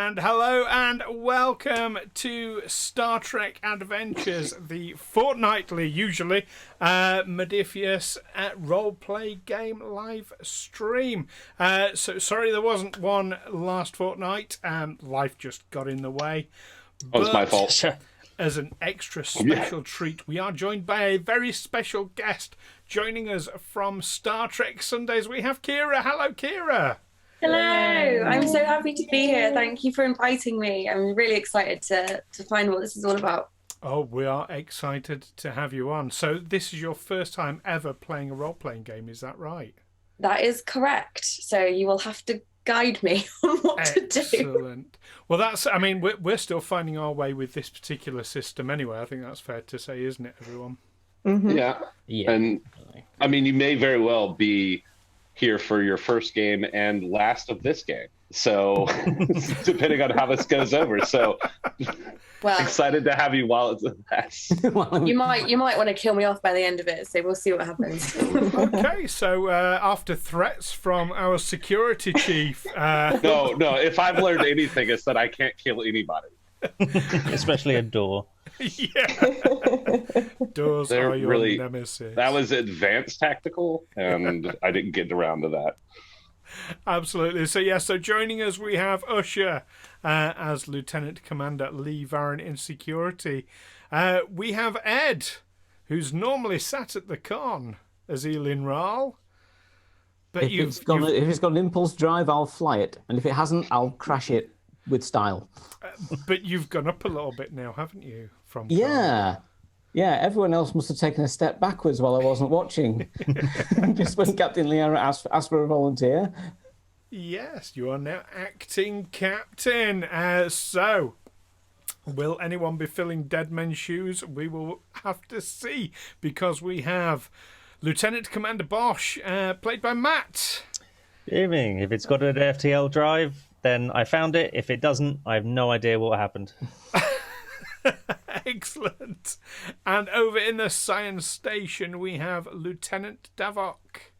And hello and welcome to Star Trek Adventures, the fortnightly, usually, modifious roleplay game live stream. So sorry there wasn't one last fortnight. Life just got in the way. Oh, it's my fault. As an extra special treat, we are joined by a very special guest. Joining us from Star Trek Sundays, we have Keira. Hello, Keira. Hello, I'm so happy to be here. Thank you for inviting me. I'm really excited to find what this is all about. Oh, we are excited to have you on. So this is your first time ever playing a role-playing game, is that right? That is correct. So you will have to guide me on what to do. Excellent. Well, we're still finding our way with this particular system anyway. I think that's fair to say, isn't it, everyone? Mm-hmm. Yeah. And, you may very well be here for your first game and last of this game. So, depending on how this goes over. So, excited to have you while it's a mess. You might want to kill me off by the end of it, so we'll see what happens. Okay, so after threats from our security chief... No, if I've learned anything, it's that I can't kill anybody. Especially a door. Yeah. Doors They're are your really, nemesis. That was advanced tactical, and I didn't get around to that. Absolutely. So joining us we have Usher as Lieutenant Commander Lee Varren in security. We have Ed, who's normally sat at the Conn as Eelin Wraal. But if it's got an impulse drive, I'll fly it, and if it hasn't, I'll crash it with style. But you've gone up a little bit now, haven't you? From Conn? Yeah. Everyone else must have taken a step backwards while I wasn't watching. Just when Captain Liara asked for a volunteer. Yes, you are now acting captain. So, will anyone be filling dead men's shoes? We will have to see, because we have Lieutenant Commander Bosh, played by Matt. Good evening. If it's got an FTL drive, then I found it. If it doesn't, I have no idea what happened. Excellent. And over in the science station, we have Lieutenant Davok.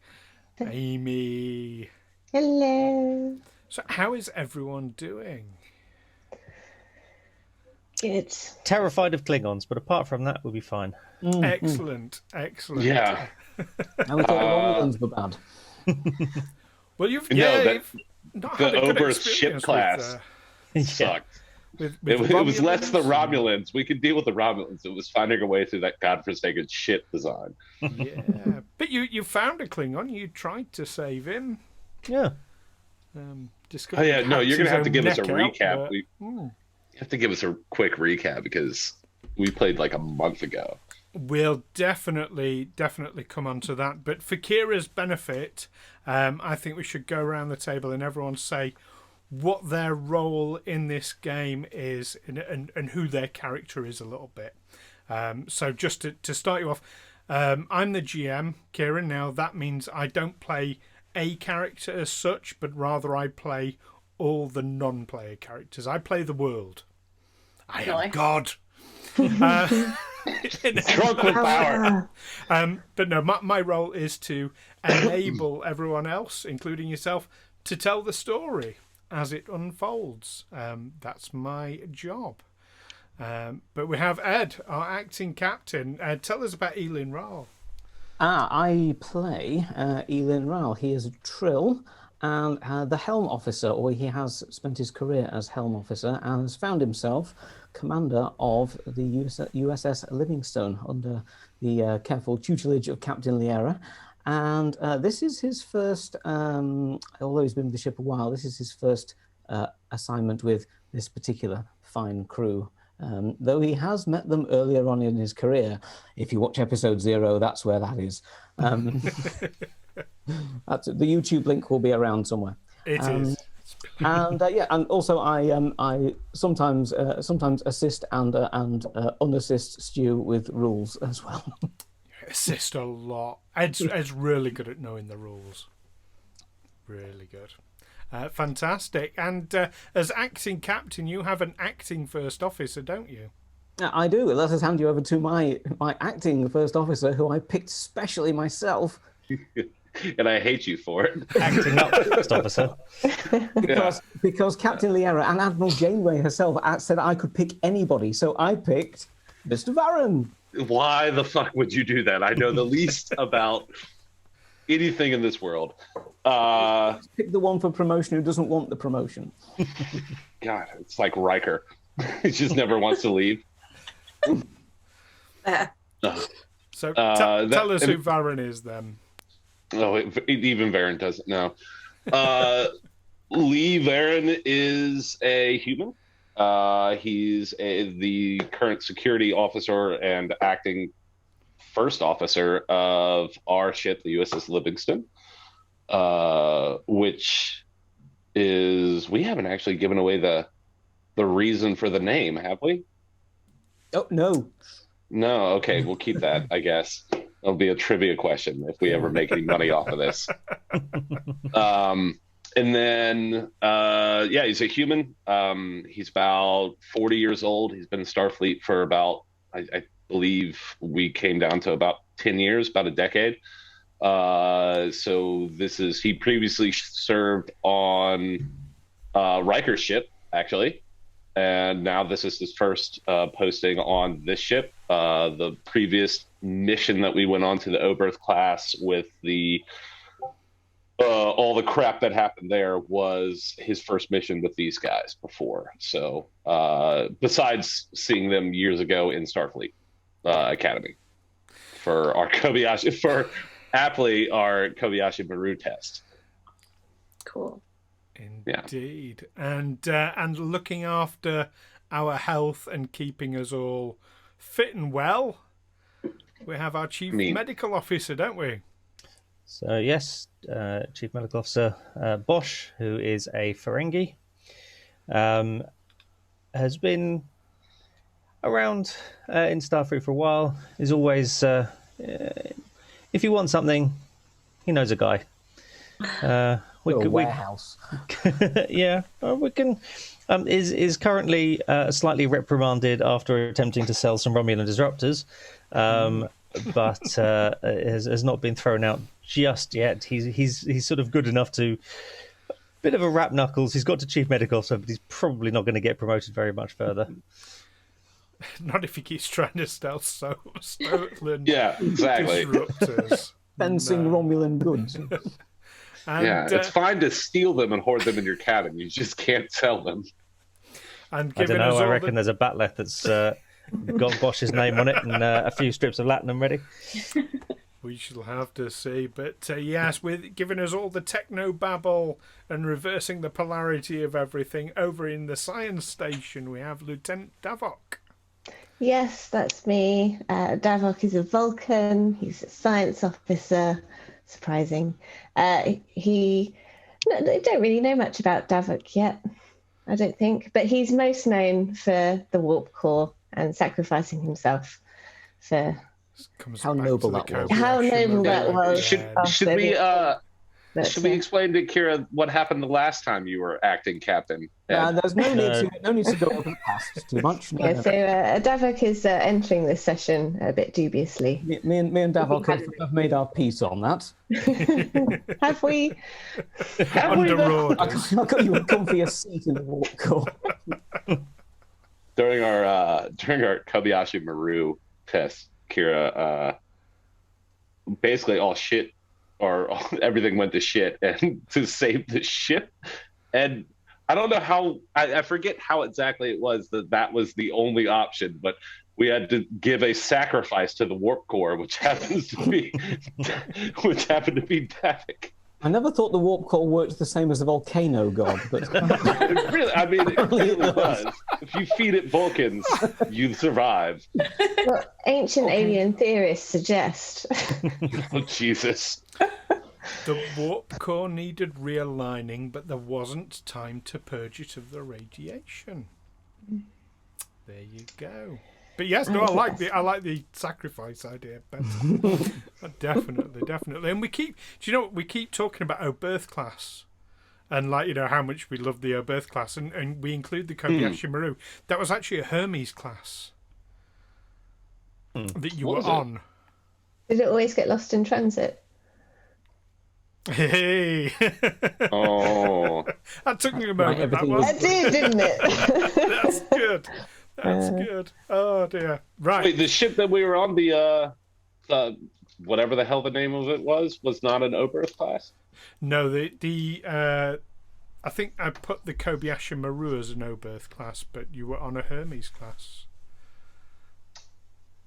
Amy. Hello. So how is everyone doing? Good. Terrified of Klingons, but apart from that, we'll be fine. Excellent. Yeah. I thought the Romulans were bad. Well, you've the not had a good Oberth ship experience class sucked. With It was less the Romulans. We could deal with the Romulans. It was finding our way through that godforsaken ship design. Yeah, but you found a Klingon. You tried to save him. Yeah. You're going to have to give us a recap. You have to give us a quick recap because we played like a month ago. We'll definitely come on to that. But for Kira's benefit, I think we should go around the table and everyone say what their role in this game is and who their character is a little bit. So just to start you off, I'm the GM, Keira. Now, that means I don't play a character as such, but rather I play all the non-player characters. I play the world. I am God. Drunk with power. But no, my role is to enable everyone else, including yourself, to tell the story as it unfolds. That's my job. But we have Ed, our acting captain. Tell us about Eelin Wraal. I play Eelin Wraal. He is a Trill and the Helm Officer, or he has spent his career as Helm Officer and has found himself commander of the USS Livingstone under the careful tutelage of Captain Liara. And this is his first, although he's been with the ship a while, this is his first assignment with this particular fine crew. Though he has met them earlier on in his career. If you watch episode 0, that's where that is. The YouTube link will be around somewhere. It is. And and also I sometimes assist and unassist Stu with rules as well. Assist a lot. Ed's really good at knowing the rules. Really good. Fantastic. And as acting captain, you have an acting first officer, don't you? I do. Let us hand you over to my acting first officer, who I picked specially myself. and I hate you for it. Acting up, first officer. Because Captain Liera and Admiral Janeway herself said I could pick anybody, so I picked Mr. Varren. Why the fuck would you do that? I know the least about anything in this world. Pick the one for promotion who doesn't want the promotion. God, it's like Riker. He just never wants to leave. So tell us who Varren is then. Oh, even Varren doesn't know. Lee Varren is a human. He's the current security officer and acting first officer of our ship, the USS Livingston, which is, we haven't actually given away the reason for the name, have we? Oh, no. No, okay, we'll keep that, I guess. It'll be a trivia question if we ever make any money off of this. And then, he's a human. He's about 40 years old. He's been in Starfleet for about, I believe we came down to about 10 years, about a decade. So he previously served on Riker's ship, actually. And now this is his first posting on this ship. The previous mission that we went on to the Oberth class with all the crap that happened there was his first mission with these guys before. So besides seeing them years ago in Starfleet Academy for our Kobayashi, aptly our Kobayashi Maru test. Cool. Indeed. Yeah. And looking after our health and keeping us all fit and well, we have our Chief Medical Officer, don't we? So yes, Chief Medical Officer Bosh, who is a Ferengi, has been around in Starfleet for a while. Is always, if you want something, he knows a guy. Warehouse. Yeah, we can. Is currently slightly reprimanded after attempting to sell some Romulan disruptors, but has not been thrown out just yet. He's sort of good enough to. Bit of a rap knuckles. He's got to Chief Medical Officer, but he's probably not going to get promoted very much further. Not if he keeps trying to stealth Stoutland. Yeah, exactly. Disruptors. Fencing Romulan goods. And, it's fine to steal them and hoard them in your cabin. You just can't sell them. And I don't know. I reckon there's a bat'leth that's got Bosch's name on it and a few strips of latinum ready. We shall have to see. But yes, with giving us all the techno babble and reversing the polarity of everything, over in the science station we have Lieutenant Davok. Yes, that's me. Davok is a Vulcan. He's a science officer. Surprising. I don't really know much about Davok yet, I don't think. But he's most known for the warp core and sacrificing himself for... How noble that was. How noble that was. Should we explain to Keira what happened the last time you were acting captain? There's no need to go over the past too much. So Davok is entering this session a bit dubiously. Me and Davok have made our peace on that. Have we? Under orders. I've got you a comfier seat in the warp core. During our Kobayashi Maru test, Keira, basically all shit. Or everything went to shit, and to save the ship. And I don't know how, I forget how exactly it was that was the only option, but we had to give a sacrifice to the warp core, which happens to be Davok. I never thought the warp core worked the same as the volcano god, but it really does. If you feed it Vulcans, you survive. Well, ancient alien theorists suggest. Oh, Jesus. The warp core needed realigning, but there wasn't time to purge it of the radiation. There you go. But yes, no, I like the sacrifice idea better. Definitely. And we keep talking about Oberth class, and how much we love the Oberth class, and we include the Kobayashi Maru. That was actually a Hermes class that you were on. Did it always get lost in transit? Hey. Oh. That took me a moment. everything That was- one. That did, didn't it? That's good. That's good. Oh dear. Right. Wait, the ship that we were on, the whatever the hell the name of it was not an Oberth class? No, I think I put the Kobayashi Maru as an Oberth class, but you were on a Hermes class.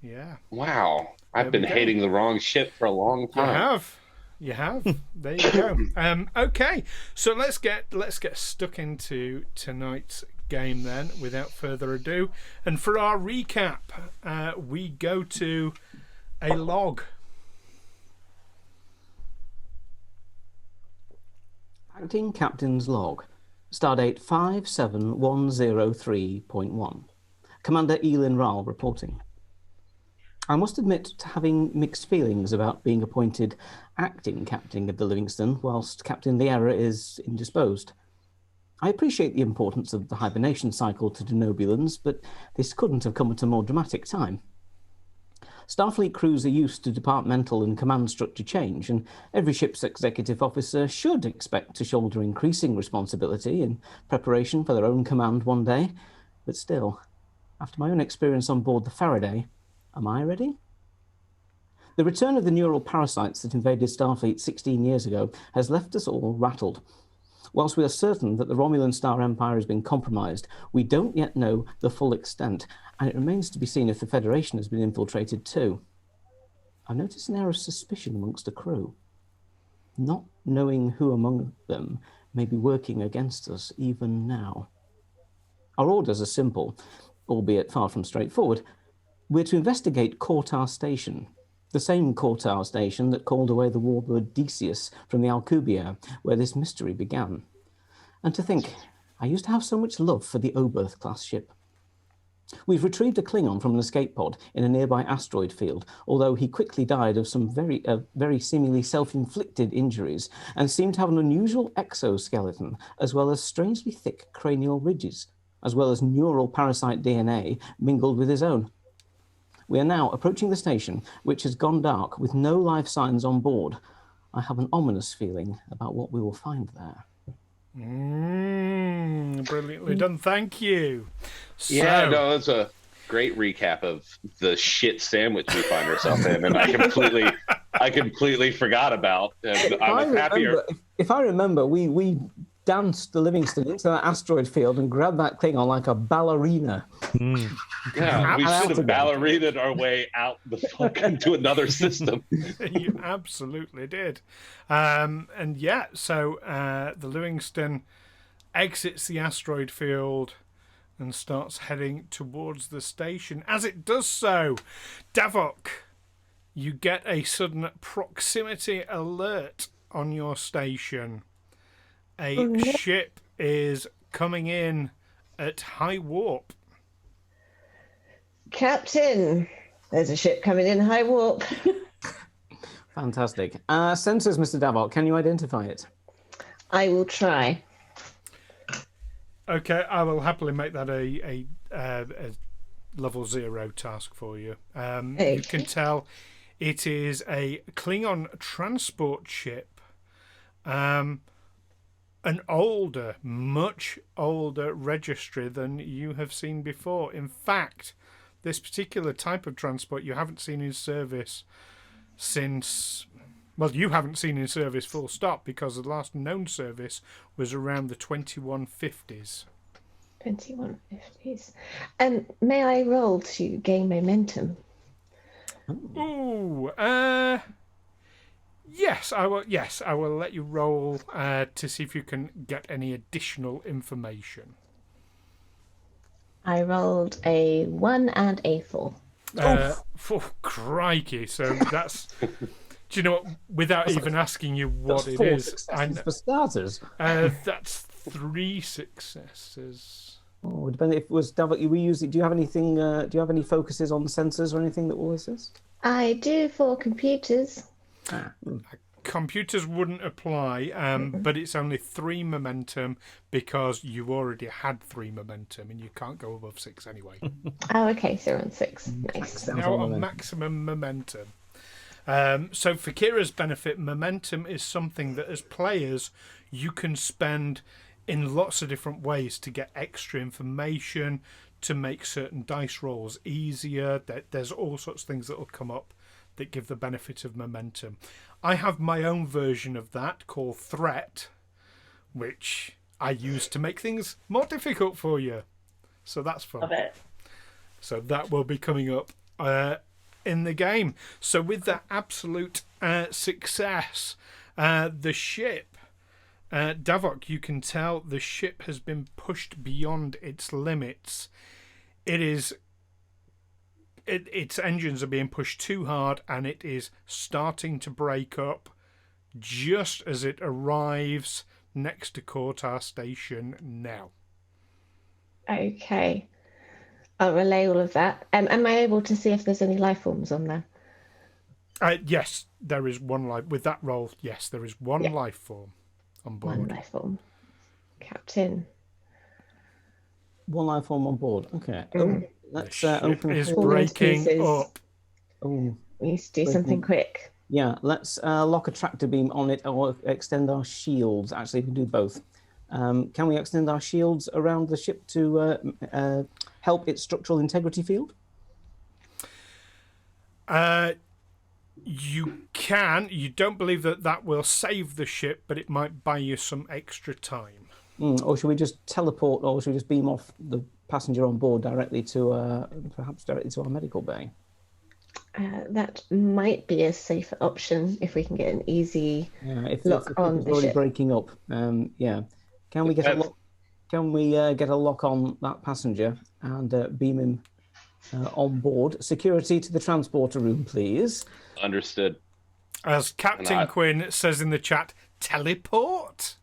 Yeah. Wow. There I've we been go. hating the wrong ship for a long time. You have. There you go. Okay, so let's get stuck into tonight's game then, without further ado. And for our recap, we go to a log. Acting Captain's Log. Stardate 57103.1. Commander Eelin Wraal reporting. I must admit to having mixed feelings about being appointed acting captain of the Livingston, whilst Captain Liera is indisposed. I appreciate the importance of the hibernation cycle to Denobulans, but this couldn't have come at a more dramatic time. Starfleet crews are used to departmental and command structure change, and every ship's executive officer should expect to shoulder increasing responsibility in preparation for their own command one day. But still, after my own experience on board the Faraday, am I ready? The return of the neural parasites that invaded Starfleet 16 years ago has left us all rattled. Whilst we are certain that the Romulan Star Empire has been compromised, we don't yet know the full extent, and it remains to be seen if the Federation has been infiltrated too. I've noticed an air of suspicion amongst the crew, not knowing who among them may be working against us even now. Our orders are simple, albeit far from straightforward. We're to investigate Kortar Station, the same Kortar Station that called away the warbird Decius from the Alcubierre, where this mystery began. And to think, I used to have so much love for the Oberth class ship. We've retrieved a Klingon from an escape pod in a nearby asteroid field, although he quickly died of some very seemingly self-inflicted injuries and seemed to have an unusual exoskeleton, as well as strangely thick cranial ridges, as well as neural parasite DNA mingled with his own. We are now approaching the station, which has gone dark with no life signs on board. I have an ominous feeling about what we will find there. Brilliantly done. Thank you. Yeah, no, that's a great recap of the shit sandwich we find ourselves in, and I completely forgot about. And I was happier. If I remember, we danced the Livingston into that asteroid field and grabbed that Klingon like a ballerina. Yeah, we should have ballerinaed our way out the fuck into another system. You absolutely did. And yeah, so the Livingston exits the asteroid field and starts heading towards the station. As it does so, Davok, you get a sudden proximity alert on your station. A ship is coming in at high warp. Captain, there's a ship coming in high warp. Fantastic. Sensors, Mr. Davok, can you identify it? I will try. Okay, I will happily make that a level 0 task for you. You can tell it is a Klingon transport ship. An older, much older registry than you have seen before. In fact, this particular type of transport you haven't seen in service since... Well, you haven't seen in service full stop, because the last known service was around the 2150s. 2150s. May I roll to gain momentum? Ooh, yes, I will. Yes, I will let you roll to see if you can get any additional information. I rolled a 1 and a 4. Oh, crikey! So that's. Do you know what? Without even asking you what it Four is, successes for starters. That's 3 successes. Oh, depending if it was Davok, we use it. Do you have anything? Do you have any focuses on sensors or anything that will assist? I do for computers. Computers wouldn't apply, but it's only 3 momentum because you already had 3 momentum and you can't go above 6 anyway. Oh, okay, so we're on 6. Nice. Now on maximum momentum. So for Keira's benefit, momentum is something that as players you can spend in lots of different ways to get extra information, to make certain dice rolls easier. There's all sorts of things that will come up that give the benefit of momentum. I have my own version of that called Threat, which I use to make things more difficult for you. So that's fun. Love it. So that will be coming up in the game. So with that absolute success, the ship, Davok, you can tell the ship has been pushed beyond its limits. Its engines are being pushed too hard, and it is starting to break up just as it arrives next to Kortar Station now. Okay. I'll relay all of that. Am I able to see if there's any life forms on there? Yes, there is one life. With that roll, yes, there is one life form on board. One life form. Captain. One life form on board. Okay. Oh, let's open. Is all those breaking pieces. up. Oh, We need to do something quick. yeah. Let's lock a tractor beam on it or extend our shields. Actually, we can do both. Can we extend our shields around the ship to help its structural integrity field? You can. You don't believe that will save the ship, but it might buy you some extra time. Or should we just teleport, or should we just beam off the passenger on board directly to, perhaps directly to our medical bay? That might be a safer option if we can get an easy If lock on it's the already ship. breaking up, yeah. Can we get a lock? Can we get a lock on that passenger and beam him on board? Security to the transporter room, please. Understood. As Captain Quinn says in the chat, teleport?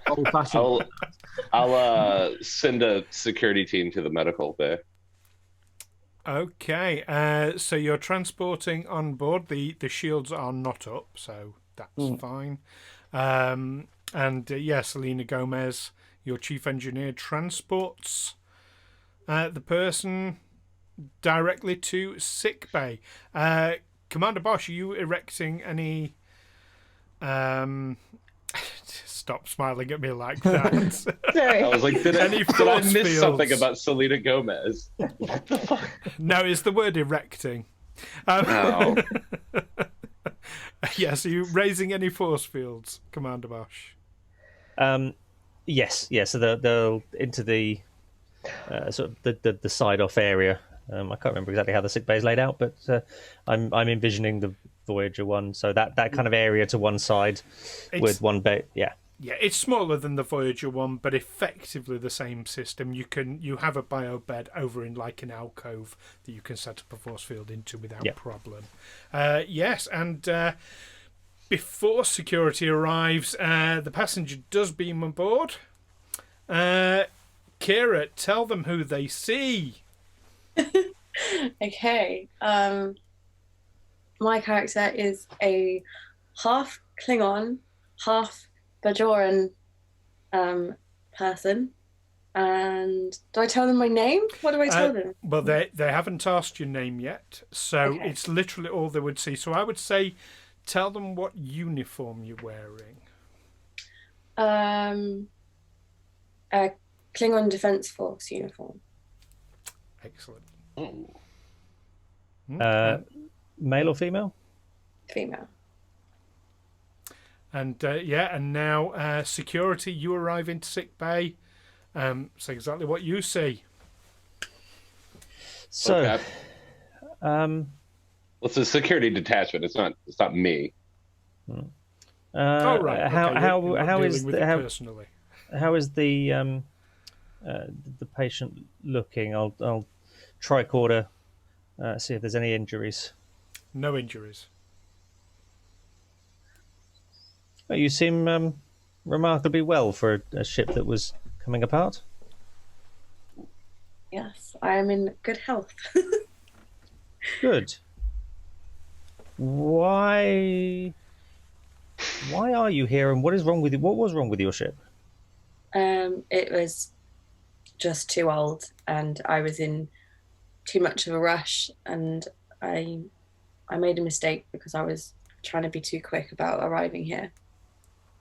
Old-fashioned. I'll send a security team to the medical bay. Okay, so you're transporting on board. The shields are not up, so that's fine. And yes, Selena Gomez, your chief engineer, transports the person directly to sick bay. Commander Bosh, are you erecting any... Stop smiling at me like that. Sorry. I was like, did I force miss fields? something about Selena Gomez? What the fuck? No, it's the word erecting. No. Yes, are you raising any force fields, Commander Bosh? Yes. So they'll into the sort of the side off area. I can't remember exactly how the sick bay is laid out, but I'm envisioning the Voyager one, so that kind of area to one side with one bay. Yeah, it's smaller than the Voyager one, but effectively the same system. You have a bio bed over in like an alcove that you can set up a force field into without problem. Yes, and before security arrives, the passenger does beam aboard. Keira, tell them who they see. Okay. My character is a half Klingon, half Bajoran person. And do I tell them my name? What do I tell them? Well, they haven't asked your name yet, so it's literally all they would see. So I would say, tell them what uniform you're wearing. A Klingon Defense Force uniform. Excellent. Male or female? Female. And and now security, you arrive into sick bay. So exactly what you see. So, well, it's a security detachment. It's not me. Right. How is personally? How is the patient looking? I'll tricorder. See if there's any injuries. No injuries. Well, you seem remarkably well for a ship that was coming apart. Yes, I am in good health. Good. Why are you here, and what is wrong with you? What was wrong with your ship? It was just too old, and I was in too much of a rush, and I I made a mistake because I was trying to be too quick about arriving here.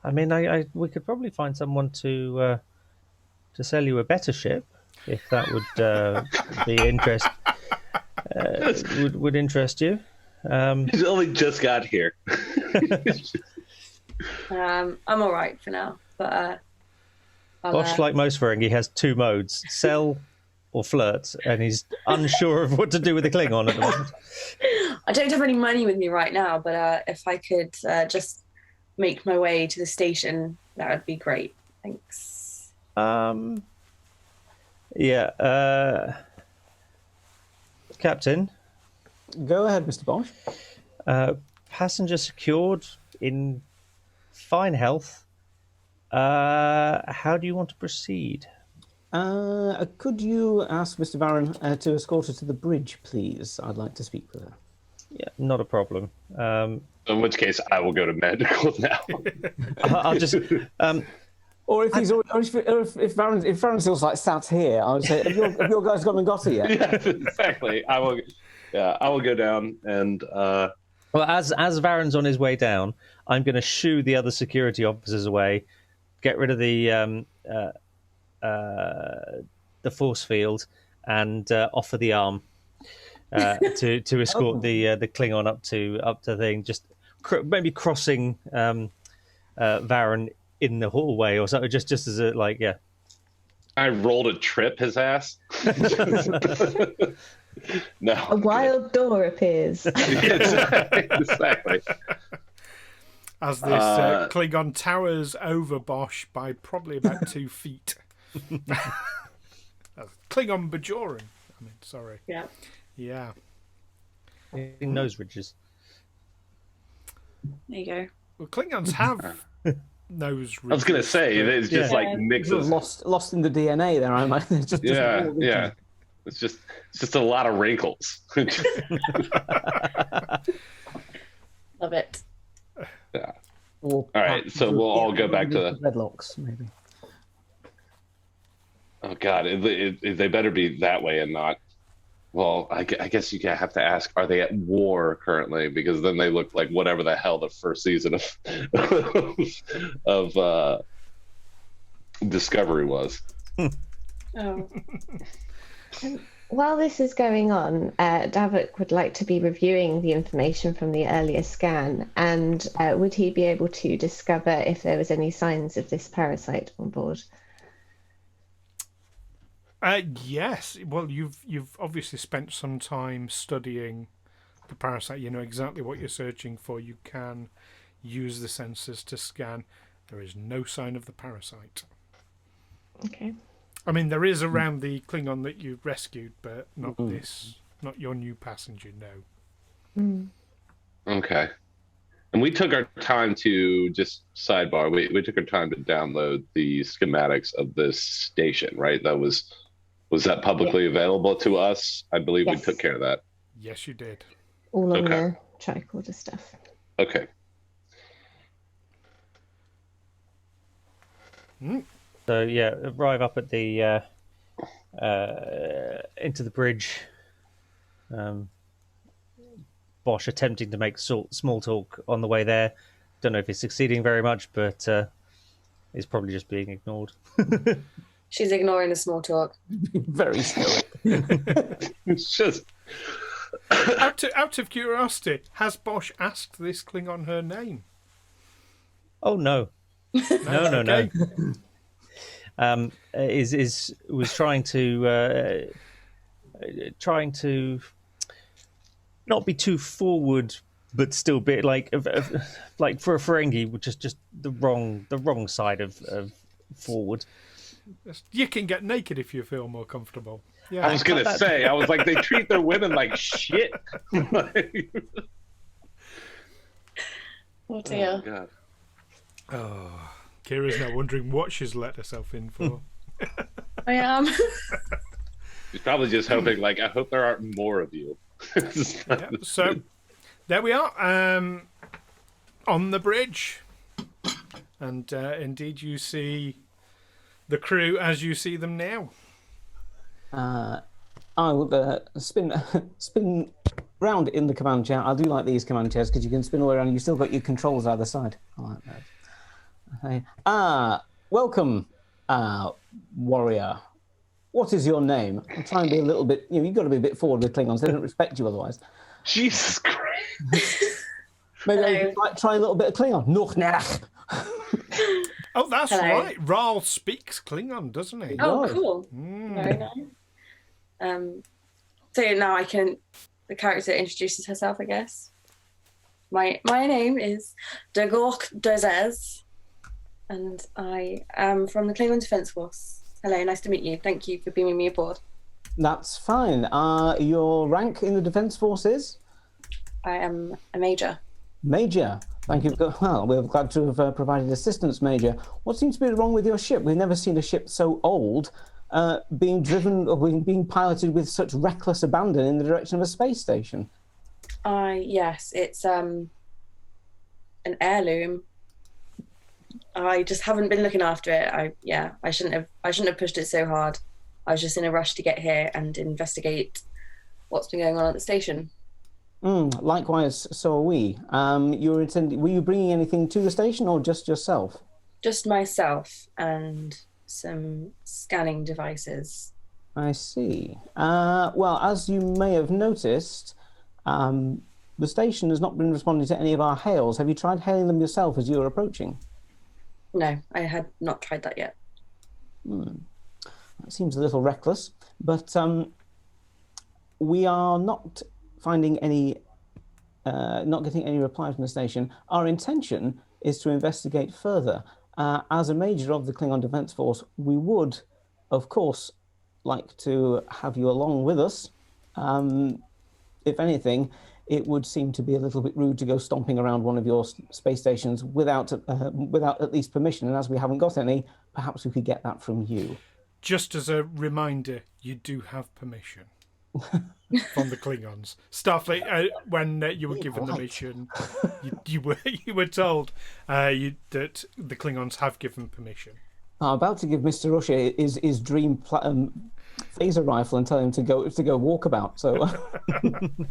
I mean, we could probably find someone to sell you a better ship if that would be would interest you. He's only just got here. I'm all right for now, but Bosh, like most Ferengi, has two modes: sell or flirt, and he's unsure of what to do with the Klingon at the moment. I don't have any money with me right now, but if I could just make my way to the station, that would be great. Thanks. Yeah. Captain, Go ahead, Mr. Bosh. passenger secured in fine health. How do you want to proceed? Could you ask Mr. Varren to escort her to the bridge, please? I'd like to speak with her. Yeah, not a problem. In which case, I will go to medical now. I'll just. Or if Varren still's like sat here, I would say, have your guys gone and got her yet? Yeah, exactly. I will go down and. Well, as Varren's on his way down, I'm going to shoo the other security officers away, get rid of the force field, and offer the arm to escort the Klingon up to the thing. Just maybe crossing Varren in the hallway or something, just as a yeah. I rolled a trip his ass. No. A wild door appears. Exactly. As this Klingon towers over Bosh by probably about 2 feet. Klingon Bajoran. I mean, sorry. Yeah. Yeah. Nose ridges. There you go. Well, Klingons have nose ridges. I was going to say, it's just like mixes. Lost in the DNA there, I might. Yeah. It's just a lot of wrinkles. Love it. Yeah. All right, so we'll all go back to the dreadlocks, maybe. Oh God, they better be that way and not. Well, I guess you have to ask: are they at war currently? Because then they look like whatever the hell the first season of Discovery was. Oh. While this is going on, Davok would like to be reviewing the information from the earlier scan, and would he be able to discover if there was any signs of this parasite on board? Yes. Well, you've obviously spent some time studying the parasite. You know exactly what you're searching for. You can use the sensors to scan. There is no sign of the parasite. Okay. I mean, there is around the Klingon that you rescued, but not this. Not your new passenger, no. Okay. And we took our time to just sidebar. We took our time to download the schematics of this station, right? Was that publicly available to us? I believe we took care of that. Yes, you did. All on the tricorder stuff. Okay. So yeah, arrive up at the into the bridge. Bosh attempting to make small talk on the way there. Don't know if he's succeeding very much, but he's probably just being ignored. She's ignoring the small talk. Very stoic. It's just out of curiosity, has Bosh asked this Klingon her name? Oh no, no. Was trying to not be too forward, but still be like for a Ferengi, which is just the wrong side of forward. You can get naked if you feel more comfortable. Yeah, I was gonna say, I was like, they treat their women like shit. Oh dear. Oh, God. Oh, Kira's now wondering what she's let herself in for. I am. She's probably just hoping, like, I hope there aren't more of you. Yeah, so there we are, on the bridge, and indeed you see the crew as you see them now. I will spin round in the command chair. I do like these command chairs because you can spin all around and you've still got your controls either side. I like that. Okay. Welcome, warrior. What is your name? I'm trying to be a little bit, you've got to be a bit forward with Klingons. They don't respect you otherwise. Jesus Christ. Maybe I might try a little bit of Klingon. Noch nach. Oh, that's Hello. right. Wraal speaks Klingon, doesn't he? Oh, Right. cool. Very nice. So now the character introduces herself, I guess. My name is Davok Dozez, and I am from the Klingon Defence Force. Hello, nice to meet you. Thank you for beaming me aboard. That's fine. Your rank in the Defence Force is? I am a major. Major. Thank you. Well, we're glad to have provided assistance, Major. What seems to be wrong with your ship? We've never seen a ship so old being driven or being piloted with such reckless abandon in the direction of a space station. Yes, it's an heirloom. I just haven't been looking after it. I shouldn't have pushed it so hard. I was just in a rush to get here and investigate what's been going on at the station. Likewise, so are we. Were you bringing anything to the station or just yourself? Just myself and some scanning devices. I see. Well, as you may have noticed, the station has not been responding to any of our hails. Have you tried hailing them yourself as you were approaching? No, I had not tried that yet. That seems a little reckless, but we are not finding not getting any reply from the station. Our intention is to investigate further. As a major of the Klingon Defence Force, we would, of course, like to have you along with us. If anything, it would seem to be a little bit rude to go stomping around one of your space stations without at least permission. And as we haven't got any, perhaps we could get that from you. Just as a reminder, you do have permission from the Klingons. Starfleet, when you were given the mission, you were told that the Klingons have given permission. I'm about to give Mr. Usher his dream phaser rifle and tell him to go walkabout. So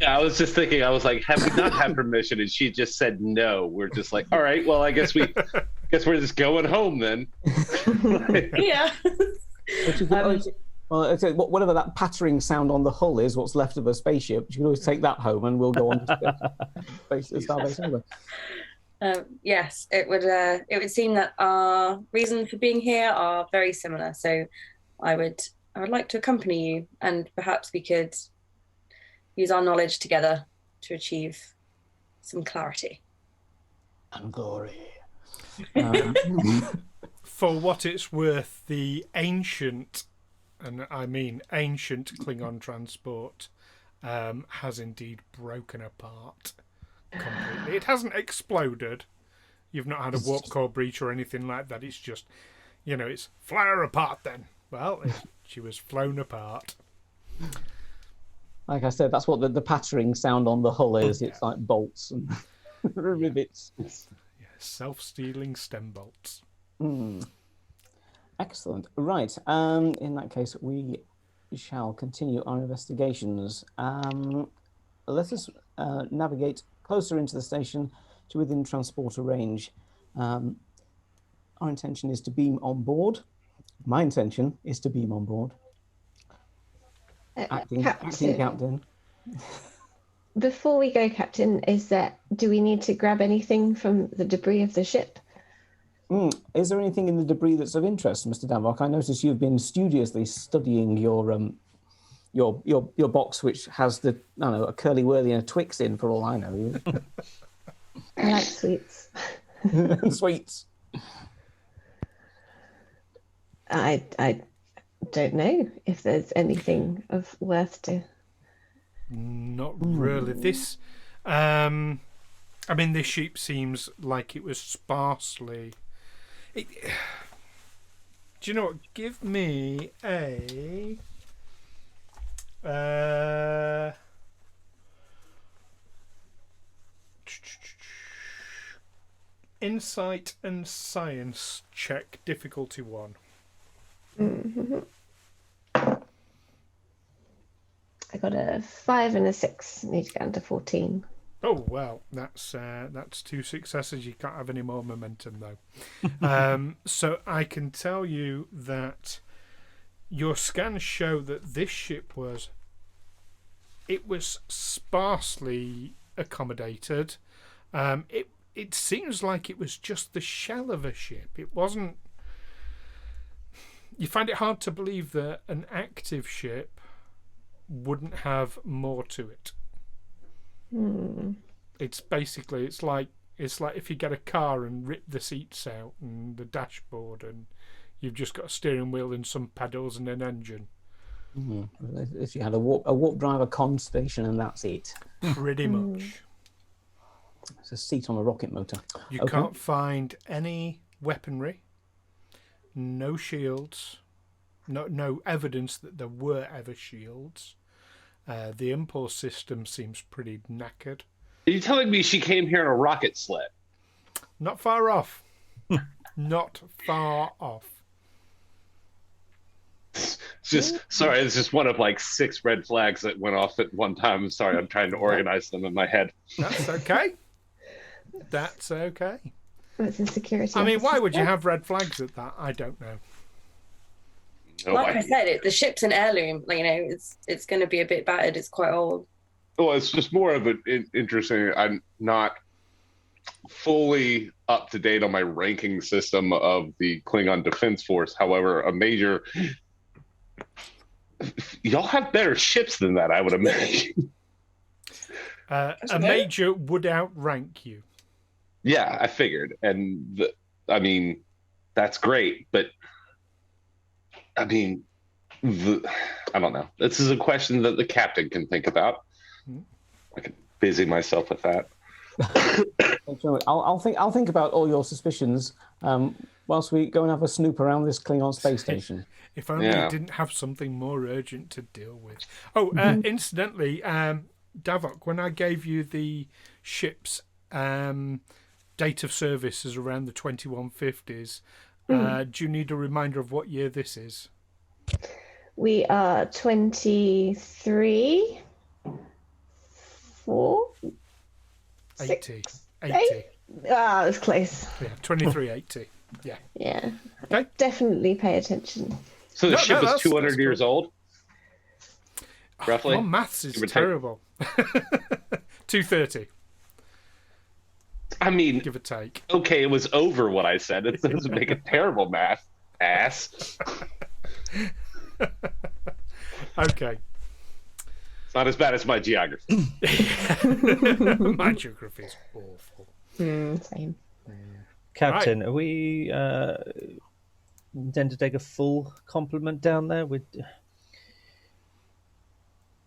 Yeah, I was just thinking, I was like, have we not had permission? And she just said no. We're just like, all right, well, I guess we're just going home then. Yeah. Well, whatever that pattering sound on the hull is, what's left of a spaceship, you can always take that home and we'll go on to Starbase over. Yes, it would seem that our reasons for being here are very similar. So I would like to accompany you, and perhaps we could use our knowledge together to achieve some clarity and glory. For what it's worth, the ancient, and I mean ancient Klingon transport has indeed broken apart completely. It hasn't exploded. You've not had a warp core breach or anything like that. It's just, it's fly her apart then. Well, she was flown apart. Like I said, that's what the pattering sound on the hull is. It's like bolts and rivets. Yeah, self-stealing stem bolts. Excellent. Right. In that case, we shall continue our investigations. Let us navigate closer into the station to within transporter range. Our intention is to beam on board. My intention is to beam on board. Acting captain. Before we go, Captain, do we need to grab anything from the debris of the ship? Is there anything in the debris that's of interest, Mr. Davok? I notice you've been studiously studying your box, which has a curly whirly and a Twix in, for all I know. I like sweets. Sweets. I don't know if there's anything of worth to. Not really. This, this sheep seems like it was sparsely. Do you know what? Give me a. Insight and science check, difficulty 1. Mm-hmm. I got a 5 and a 6. Need to get under 14. Oh well, that's 2 successes. You can't have any more momentum though. So I can tell you that your scans show that this ship was sparsely accommodated. It seems like it was just the shell of a ship. It wasn't. You find it hard to believe that an active ship wouldn't have more to it. It's like if you get a car and rip the seats out and the dashboard, and you've just got a steering wheel and some pedals and an engine. If you had a warp driver Conn station and that's it. Pretty much. It's a seat on a rocket motor. You can't find any weaponry, no shields, no evidence that there were ever shields. The impulse system seems pretty knackered. Are you telling me she came here in a rocket sled? Not far off. Not far off. Sorry, it's just one of like 6 red flags that went off at one time. I'm sorry, I'm trying to organize them in my head. That's okay. That's okay. It's in security. I mean, why would you have red flags at that? I don't know. I said, the ship's an heirloom. Like, it's going to be a bit battered. It's quite old. Well, it's just more of an interesting. I'm not fully up to date on my ranking system of the Klingon Defense Force. However, a major. Y'all have better ships than that, I would imagine. A major would outrank you. Yeah, I figured. And, I mean, that's great. But, I mean, I don't know. This is a question that the captain can think about. I can busy myself with that. I'll think about all your suspicions whilst we go and have a snoop around this Klingon space station. If only we didn't have something more urgent to deal with. Oh, incidentally, Davok, when I gave you the ship's date of service is around the 2150s, do you need a reminder of what year this is? We are 23, 4, 80. 80. Ah, it was close. Yeah, 2380. Yeah. Yeah. Okay. Definitely pay attention. So the ship is 200 years old? Roughly? My maths is terrible. 230. I mean, give or take. Okay, it was over what I said. It doesn't make a terrible math, ass. Okay. It's not as bad as my geography. My geography is awful. Same. Captain, are we intend to take a full complement down there with?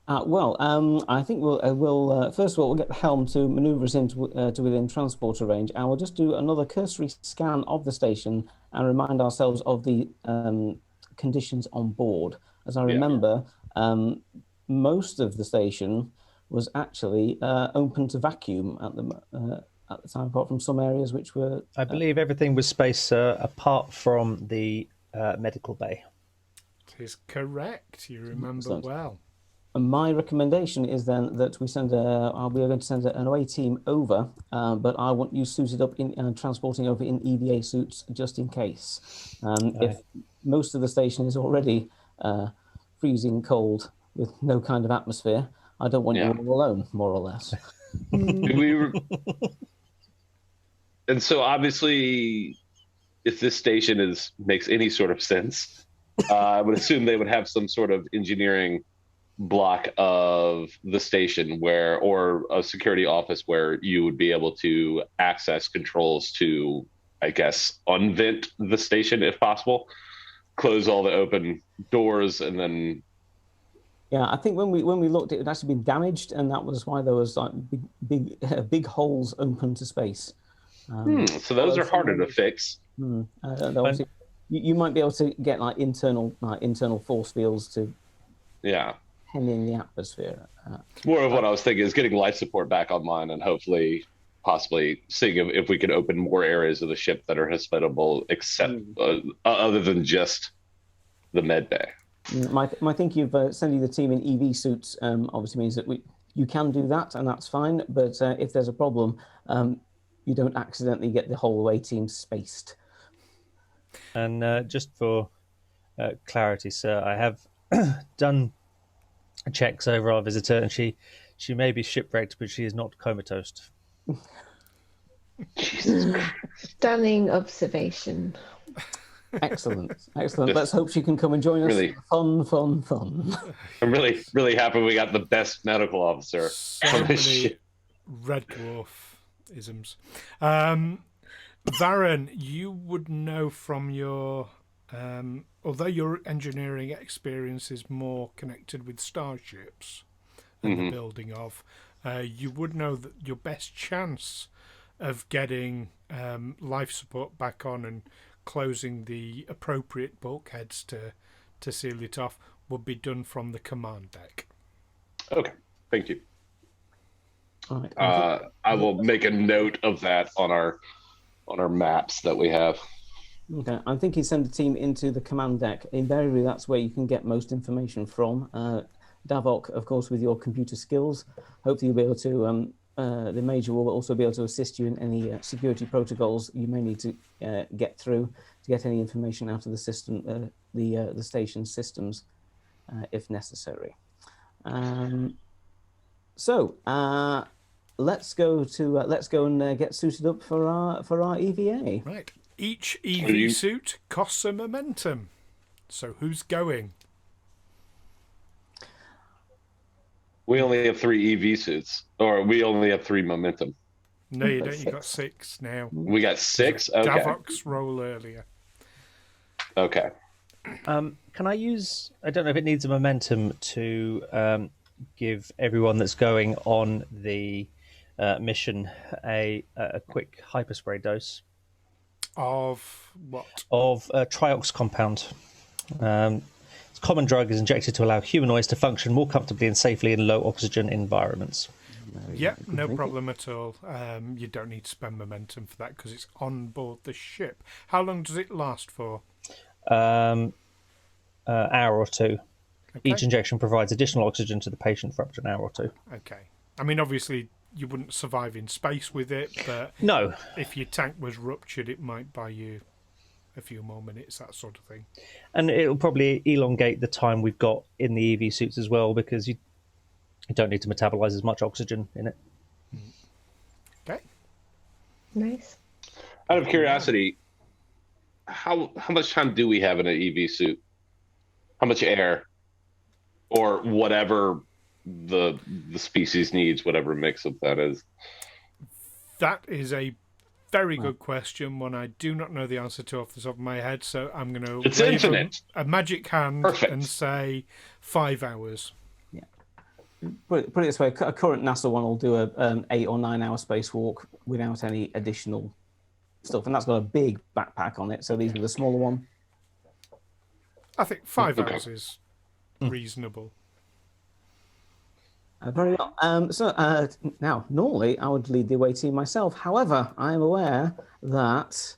I think we'll first of all we'll get the helm to manoeuvre us into to within transporter range, and we'll just do another cursory scan of the station and remind ourselves of the conditions on board. As I remember, most of the station was actually open to vacuum at the time, apart from some areas which were. I believe everything was space apart from the medical bay. It is correct. You remember well. And my recommendation is then that we send we are going to send an away team over, but I want you suited up in transporting over in EVA suits just in case. If most of the station is already freezing cold with no kind of atmosphere, I don't want you all alone, more or less. And so obviously, if this station makes any sort of sense, I would assume they would have some sort of engineering block of the station or a security office where you would be able to access controls to, I guess, unvent the station if possible, close all the open doors, and then. Yeah, I think when we looked, it had actually been damaged, and that was why there was like big holes open to space. So those are harder to fix. You might be able to get like internal force fields to. Yeah. In the atmosphere. More of what I was thinking is getting life support back online and hopefully, possibly seeing if we can open more areas of the ship that are hospitable, except other than just the med bay. My think you've sending the team in EV suits obviously means that you can do that, and that's fine. But if there's a problem, you don't accidentally get the whole away team spaced. And just for clarity, sir, I have done checks over our visitor, and she may be shipwrecked, but she is not comatose. Stunning observation. Excellent. Let's hope she can come and join us. Really Fun. I'm really happy we got the best medical officer So many Red Dwarf isms. Varren, you would know from your, although your engineering experience is more connected with starships and the building of, you would know that your best chance of getting life support back on and closing the appropriate bulkheads to seal it off would be done from the command deck. Okay, thank you. All right. I will make a note of that on our maps that we have. Okay, I'm thinking send a team into the command deck. Invariably, that's where you can get most information from. Davok, of course, with your computer skills, hopefully you'll be able to. The Major will also be able to assist you in any security protocols you may need to get through to get any information out of the system, the station systems, if necessary. So let's go and get suited up for our EVA. Right. Each EV suit costs a momentum. So who's going? We only have 3 EV suits, or we only have 3 momentum. No, you don't. You got 6 now. We got 6? Okay. Davok's roll earlier. Okay. Can I use? I don't know if it needs a momentum to give everyone that's going on the mission a quick hyperspray dose Of what? of triox compound. It's a common drug is injected to allow humanoids to function more comfortably and safely in low oxygen environments. Yep, no problem at all. You don't need to spend momentum for that because it's on board the ship. How long does it last for? Hour or two. Okay. Each injection provides additional oxygen to the patient for up to an hour or two. Okay. I mean, obviously, you wouldn't survive in space with it, but No. if your tank was ruptured, it might buy you a few more minutes, that sort of thing. And it'll probably elongate the time we've got in the EV suits as well because you don't need to metabolize as much oxygen in it. Okay. Nice. Out of curiosity, how much time do we have in an EV suit? How much air, or whatever the species needs, whatever mix of that is? That is a very good question, one I do not know the answer to off the top of my head, so I'm going to It's wave infinite. a magic hand Perfect. and say 5 hours. Put it this way: a current NASA one will do a 8 or 9 hour spacewalk without any additional stuff, and that's got a big backpack on it. So these are the smaller one. I think 5 Okay. hours is reasonable. Very well. Now, normally I would lead the away team myself. However, I am aware that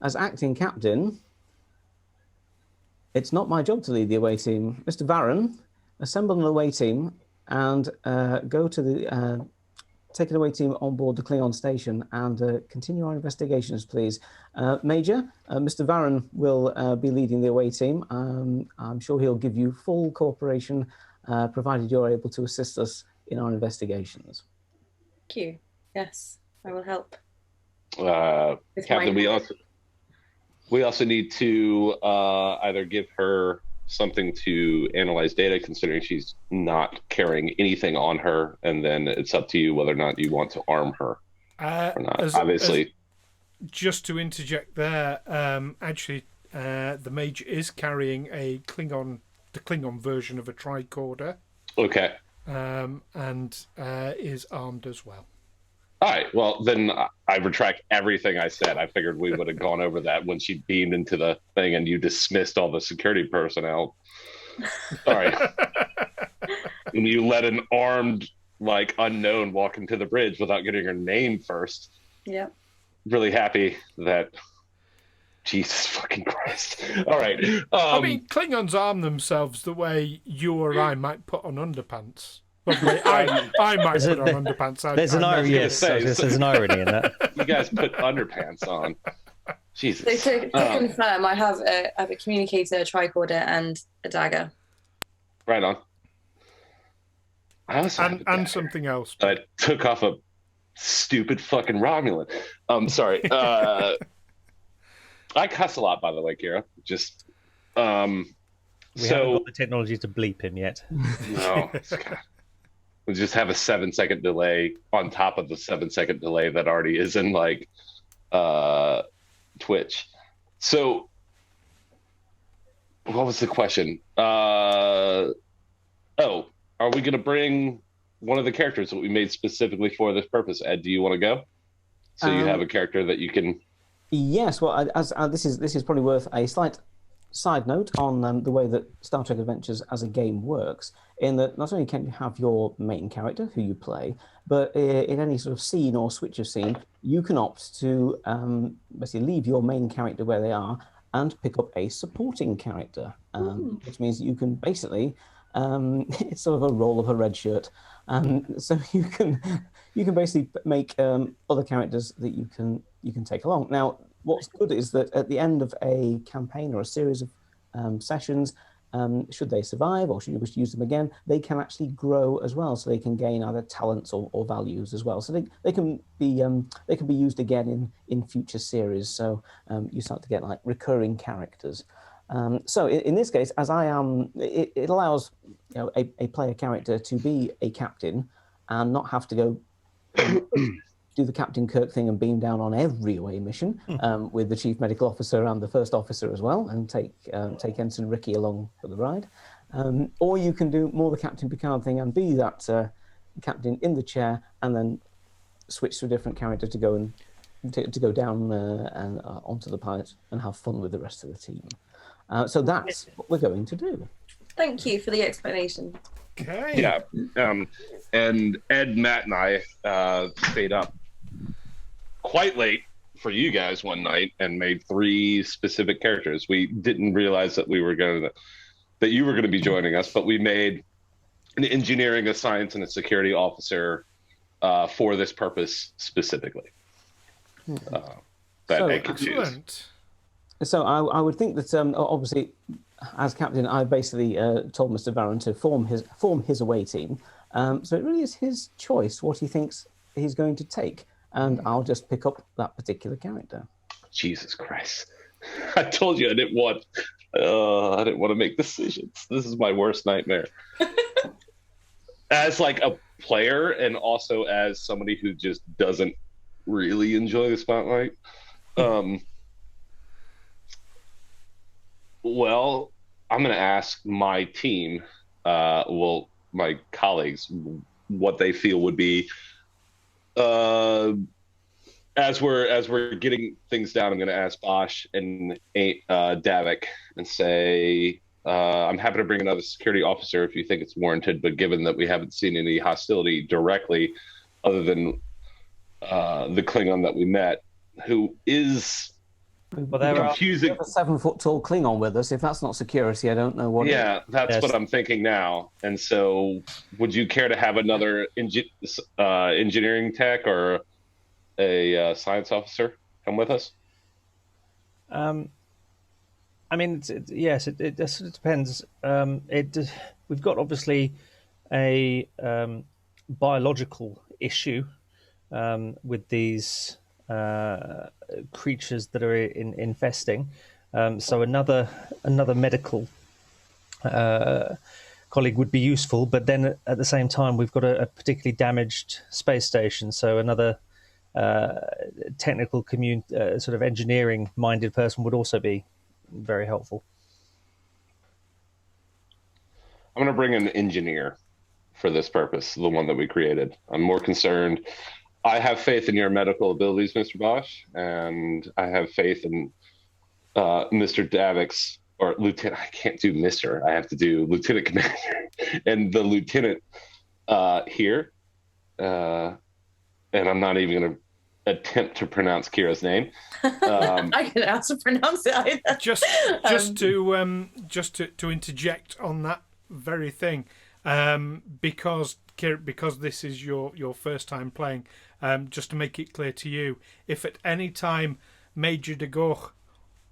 as acting captain, it's not my job to lead the away team. Mr. Varren, assemble an away team and go to the take an away team on board the Klingon station and continue our investigations, please. Major, Mr. Varren will be leading the away team. I'm sure he'll give you full cooperation, provided you're able to assist us in our investigations. Thank you. Yes, I will help. With Captain, my- we also need to either give her something to analyze data, considering she's not carrying anything on her, and then it's up to you whether or not you want to arm her or not. Obviously, just to interject there, actually, the mage is carrying the Klingon version of a tricorder, okay. and is armed as well. All right. Well, then I retract everything I said. I figured we would have gone over that when she beamed into the thing and you dismissed all the security personnel. Sorry. When you let an armed, unknown walk into the bridge without getting her name first. Yep. Really happy that Jesus fucking Christ. All right. I mean, Klingons arm themselves the way you or I might put on underpants. Well, the way I might put on underpants. There's an irony. Yes, there's an irony in that. You guys put underpants on. Jesus. So to confirm, I have a communicator, a tricorder, and a dagger. Right on. I also have a dagger. And something else. I took off a stupid fucking Romulan. Sorry. I cuss a lot, by the way, Keira. Just we haven't got the technology to bleep him yet. No. We just have a 7-second delay on top of the 7-second delay that already is in like Twitch. So what was the question? Are we going to bring one of the characters that we made specifically for this purpose? Ed, do you want to go? So you have a character that you can... Yes, well, this is probably worth a slight side note on the way that Star Trek Adventures as a game works, in that not only can you have your main character who you play, but in any sort of scene or switch of scene, you can opt to basically leave your main character where they are and pick up a supporting character, which means you can basically, it's sort of a roll of a red shirt, so you can basically make other characters that you can take along. Now, what's good is that at the end of a campaign or a series of sessions, should they survive or should you wish to use them again, they can actually grow as well. So they can gain either talents or values as well. So they can be used again in future series. So you start to get like recurring characters. So in this case, as I am, it allows a player character to be a captain and not have to go do the Captain Kirk thing and beam down on every away mission with the chief medical officer and the first officer as well, and take Ensign Ricky along for the ride. Or you can do more the Captain Picard thing and be that captain in the chair, and then switch to a different character to go and to go down and onto the pilot and have fun with the rest of the team. So that's what we're going to do. Thank you for the explanation. Okay. Yeah. And Ed, Matt, and I stayed up quite late for you guys one night and made 3 specific characters. We didn't realize that you were going to be joining us, but we made an engineering, a science, and a security officer for this purpose specifically. That Ed could choose. So I would think that obviously, as captain, I basically told Mr. Varren to form his away team. So it really is his choice what he thinks he's going to take, and I'll just pick up that particular character. Jesus Christ! I told you I didn't want to make decisions. This is my worst nightmare. As like a player, and also as somebody who just doesn't really enjoy the spotlight. Well, I'm going to ask my team, my colleagues, what they feel would be, as we're getting things down. I'm going to ask Bosh and Davok and say, I'm happy to bring another security officer if you think it's warranted, but given that we haven't seen any hostility directly, other than the Klingon that we met, who is... Well, there confusing. A 7-foot-tall Klingon with us. If that's not security, I don't know what. Yeah, that's what I'm thinking now. And so, would you care to have another engineering tech or a science officer come with us? I mean, yes, it sort of depends. We've got obviously a biological issue with these. Creatures that are infesting. So another medical colleague would be useful, but then at the same time we've got a particularly damaged space station. So another technical sort of engineering minded person would also be very helpful. I'm going to bring an engineer for this purpose, the one that we created. I'm more concerned. I have faith in your medical abilities, Mr. Bosh, and I have faith in Mr. Davok's, or Lieutenant. I can't do Mr. I have to do Lieutenant Commander, and the Lieutenant here. And I'm not even going to attempt to pronounce Kira's name. I can also pronounce it either. Just to interject on that very thing, because Keira, because this is your first time playing, just to make it clear to you, if at any time Major Davok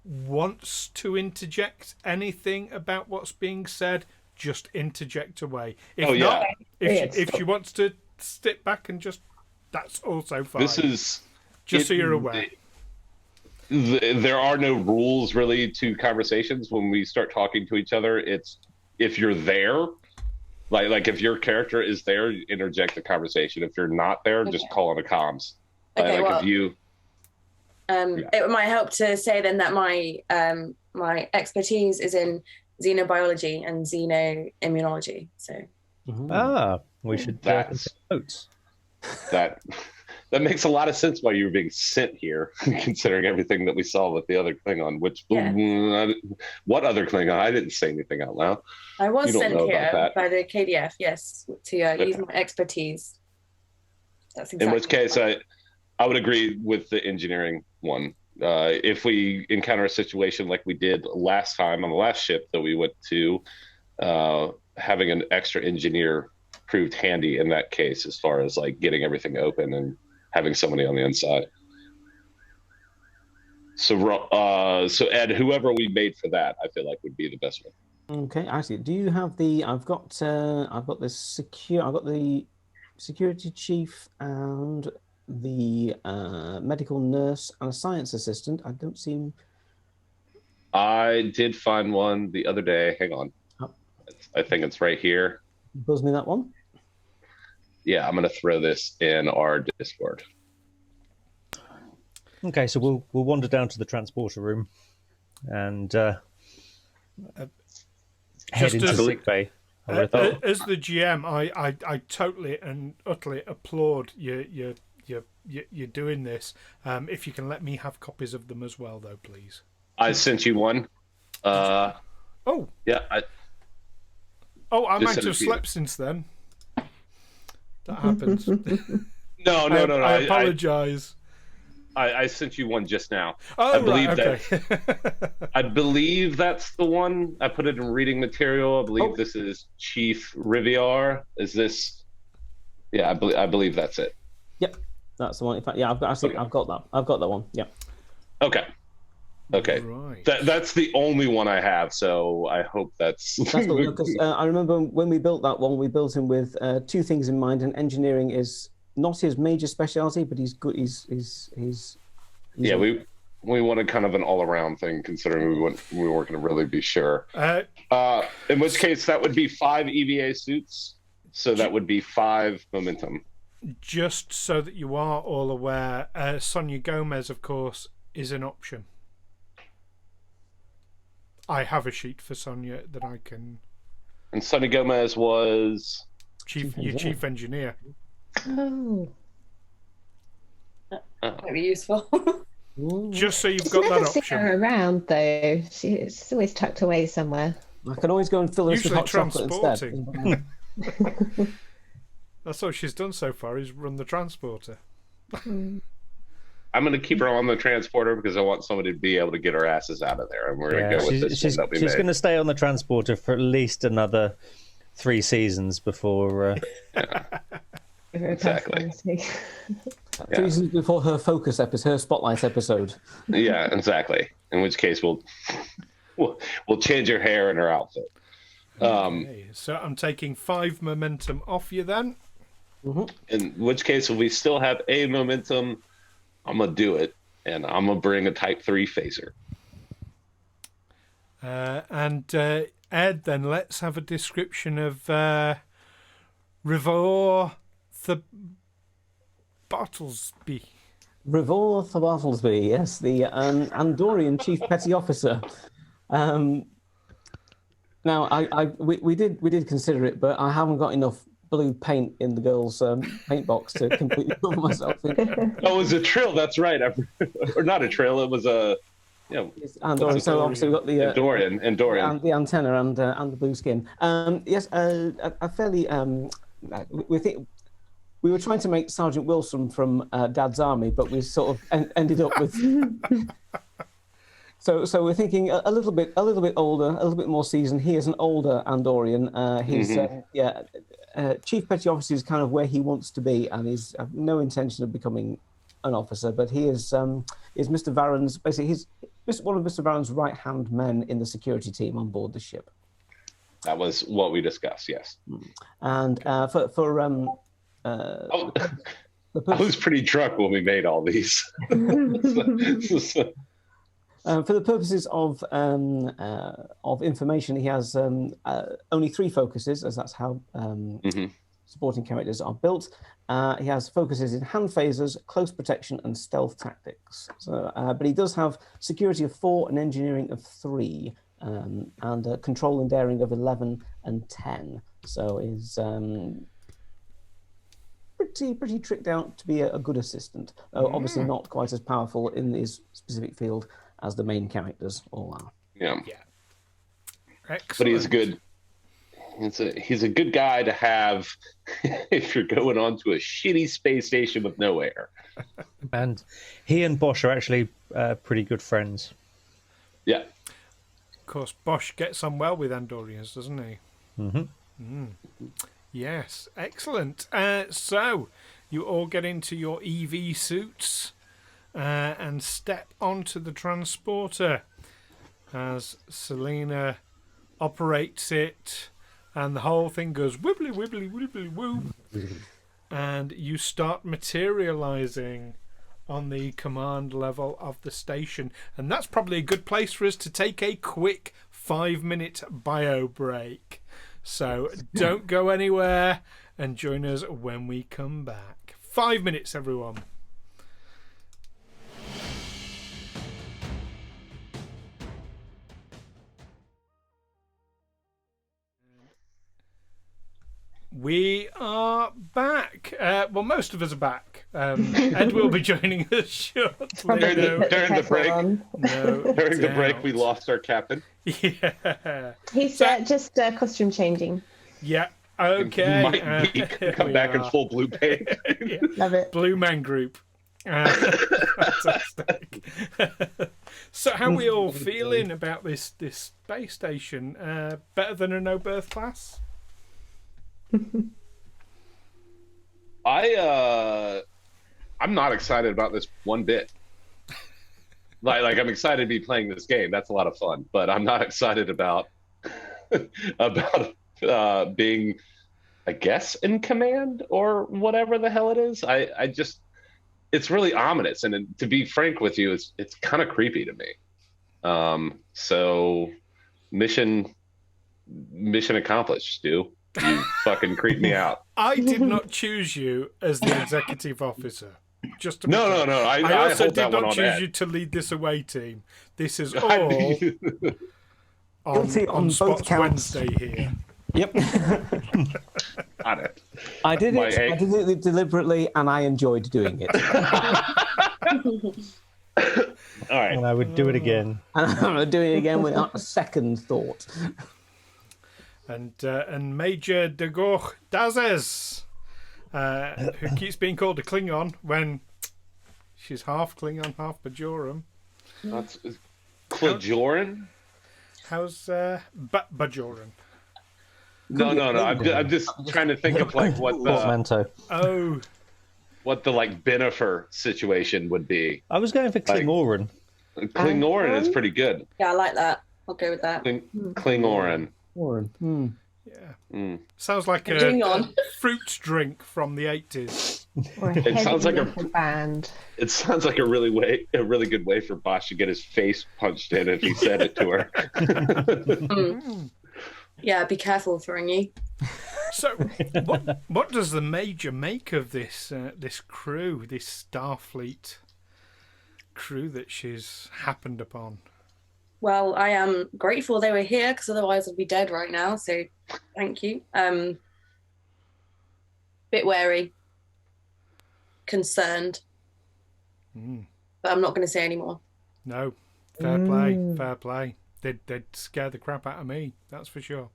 wants to interject anything about what's being said, just interject away. If she wants to sit back and just, that's also fine. This is so you're aware. There are no rules really to conversations when we start talking to each other. It's if you're there, like if your character is there, interject the conversation. If you're not there, just call on the comms. Okay, if you. It might help to say then that my expertise is in xenobiology and xenoimmunology. So. We should take notes. That makes a lot of sense why you were being sent here, considering everything that we saw with the other Klingon. What other Klingon? I didn't say anything out loud. I was sent here by the KDF, yes, to use my expertise. That's exactly. In which case, I would agree with the engineering one. If we encounter a situation like we did last time on the last ship that we went to, having an extra engineer proved handy in that case, as far as like getting everything open and having somebody on the inside. So Ed, whoever we made for that, I feel like would be the best one. Okay, I see. Do you have the? I've got the security chief and the medical nurse and a science assistant. I don't see. I did find one the other day. Hang on. Oh. I think it's right here. Buzz me that one. Yeah, I'm going to throw this in our Discord. Okay, so we'll wander down to the transporter room and head into sick bay. As the GM, I totally and utterly applaud you're doing this. If you can let me have copies of them as well, though, please. I sent you one. Oh. Yeah. I might have slept since then. That happens. No. I apologize. I sent you one just now. Oh, I believe that. I believe that's the one. I put it in reading material. I believe this is Chief Riviar. Is this? Yeah, I believe that's it. Yep, that's the one. In fact, yeah, I've got that. I've got that one. Yeah. Okay. Right. That's the only one I have, so I hope that's cool, because I remember when we built that one, we built him with two things in mind, and engineering is not his major specialty, but he's good. He's yeah, we wanted kind of an all-around thing, considering we weren't going to really be sure. In which case, that would be 5 EVA suits, so that would be 5 momentum. Just so that you are all aware, Sonia Gomez, of course, is an option. I have a sheet for Sonia that I can. And Sonia Gomez was chief engineer. Oh, that might be useful. Just so you've got that option. See her around though. She's always tucked away somewhere. I can always go and fill her with hot chocolate instead. That's what she's done so far, is run the transporter. I'm going to keep her on the transporter because I want somebody to be able to get her asses out of there. And we're going to go with this one that we made. She's going to stay on the transporter for at least another 3 seasons before... Exactly. 3 seasons before her focus episode, her spotlight episode. Yeah, exactly. In which case we'll change her hair and her outfit. Okay, so I'm taking 5 momentum off you then. Mm-hmm. In which case, if we still have a momentum, I'm going to do it, and I'm going to bring a Type 3 phaser. And Ed, then let's have a description of Rivor the Bartlesby. Rivor the Bartlesby, yes, the Andorian Chief Petty Officer. Now, we did consider it, but I haven't got enough blue paint in the girls' paint box to completely cover myself in. Oh, it was a trill. That's right. Or not a trill. It was a. Andorian. So obviously we've got the Andorian, and the antenna and the blue skin. Yes, a fairly. We think We were trying to make Sergeant Wilson from Dad's Army, but we sort of ended up with. So we're thinking a little bit older, a little bit more seasoned. He is an older Andorian. Chief Petty Officer is kind of where he wants to be, and he's no intention of becoming an officer. But he is Mr. Varren's basically one of Mr. Varren's right-hand men in the security team on board the ship. That was what we discussed. Yes. And I was pretty drunk when we made all these. For the purposes of information, he has only 3 focuses, as that's how supporting characters are built. He has focuses in hand phasers, close protection, and stealth tactics. So, but he does have security of 4 and engineering of 3, and control and daring of 11 and 10. So is pretty tricked out to be a good assistant. Obviously not quite as powerful in his specific field as the main characters all are. Yeah. Excellent. But he's good. He's a good guy to have if you're going on to a shitty space station with no air. And he and Bosh are actually pretty good friends. Yeah. Of course, Bosh gets on well with Andorians, doesn't he? Mm-hmm. Yes, excellent. So you all get into your EV suits and step onto the transporter as Selena operates it, and the whole thing goes wibbly wibbly wibbly woo, and you start materializing on the command level of the station. And that's probably a good place for us to take a quick 5-minute bio break. So don't go anywhere and join us when we come back. 5 minutes, everyone. We are back. Well, most of us are back. Ed will be joining us shortly. During the break. No, During the break, we lost our captain. Yeah. He's just costume changing. Yeah. Okay. Might be come back in full blue paint. Yeah. Love it. Blue Man Group. Fantastic. So, how are we all feeling about this space station? Better than a no berth class? I'm not excited about this one bit. Like I'm excited to be playing this game. That's a lot of fun, but I'm not excited about being, I guess, in command or whatever the hell it is. I just, it's really ominous, and to be frank with you, it's kind of creepy to me. So mission accomplished, Stu. You fucking creep me out. I did not choose you as the executive officer. Just to be No. clear. I also did not choose you to lead this away team. This is all on both Spots counts. Wednesday here. Yep. Got it. I did it deliberately, and I enjoyed doing it. All right. And I would do it again. And I'm going to do it again without a second thought. And Major Davok Dazes, who keeps being called a Klingon when she's half Klingon, half Bajoran. That's Klajoran? How's Bajoran? No. I'm just trying to think of like what the like Benifer situation would be. I was going for Klingoran. Klingoran is pretty good. Yeah, I like that. I'll go with that. Klingoran. Yeah. Sounds like a fruit drink from the 80s. Or a It sounds like a band. It sounds like a really good way for Bosh to get his face punched in if he said it to her. Yeah, be careful throwing you. So, what does the Major make of this crew, this Starfleet crew that she's happened upon? Well, I am grateful they were here because otherwise I'd be dead right now. So, thank you. Bit wary, concerned, but I'm not going to say any more. No, fair play. They'd scare the crap out of me. That's for sure.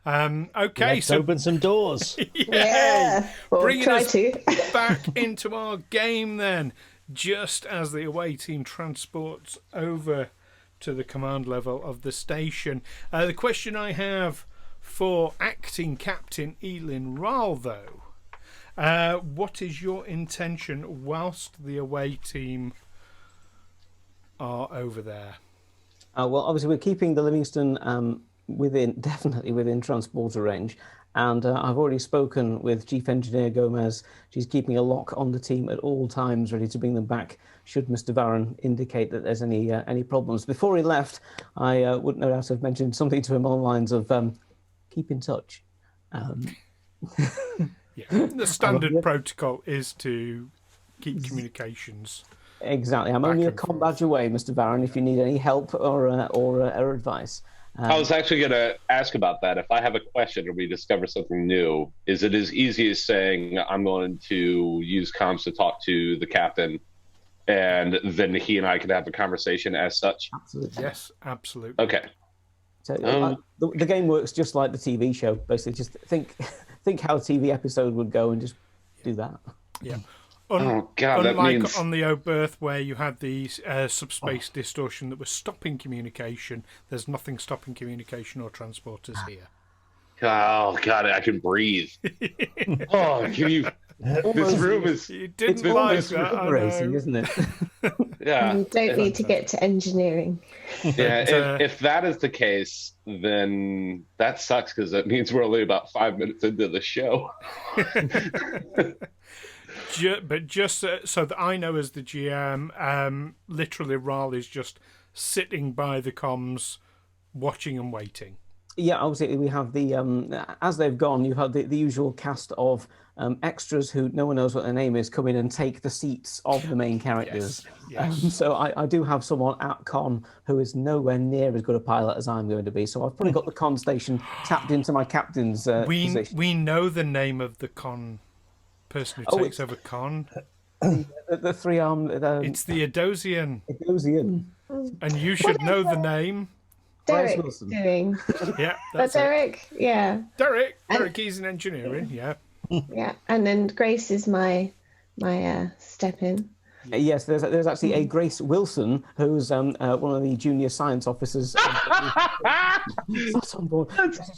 Okay, Let's so open some doors. Yeah. Or bringing try us to. back into our game then, just as the away team transports over to the command level of the station. The question I have for acting captain Eelin Wraal, though, what is your intention whilst the away team are over there? Well, obviously, we're keeping the Livingston definitely within transporter range. And I've already spoken with Chief Engineer Gomez. She's keeping a lock on the team at all times, ready to bring them back should Mr. Varren indicate that there's any problems. Before he left, I would no doubt have mentioned something to him along the lines of keep in touch. Yeah, the standard protocol is to keep communications. Exactly. I'm only a com badge away, Mr. Varren, if you need any help or advice. I was actually going to ask about that. If I have a question or we discover something new, is it as easy as saying I'm going to use comms to talk to the captain, and then he and I can have a conversation as such? Absolutely. Yes, absolutely. Okay. So the game works just like the TV show. Basically, just think how a TV episode would go and just do that. Yeah. Oh God, that Unlike means on the Oberth, where you had the subspace distortion that was stopping communication, there's nothing stopping communication or transporters here. oh God, I can breathe. Oh, can you? This room is. You didn't It's like almost that, I liberating, know. isn't it? Yeah. You don't need to get to engineering. Yeah. If that is the case, then that sucks because that means we're only about 5 minutes into the show. But just so that I know as the GM, literally Wraal is just sitting by the comms, watching and waiting. Yeah, obviously we have the as they've gone, you've had the usual cast of extras who no one knows what their name is come in and take the seats of the main characters. Yes. So I do have someone at Conn who is nowhere near as good a pilot as I'm going to be. So I've probably got the Conn station tapped into my captain's position. We know the name of the Conn person who takes over Conn. The three-armed... It's the Edosian. Edosian. And you should know the name. Derek Wilson. doing. Yeah, But that's it. Derek, yeah. Derek, he's in engineering, yeah. Yeah. And then Grace is my step in. Yes, there's actually a Grace Wilson who's one of the junior science officers. That's on board.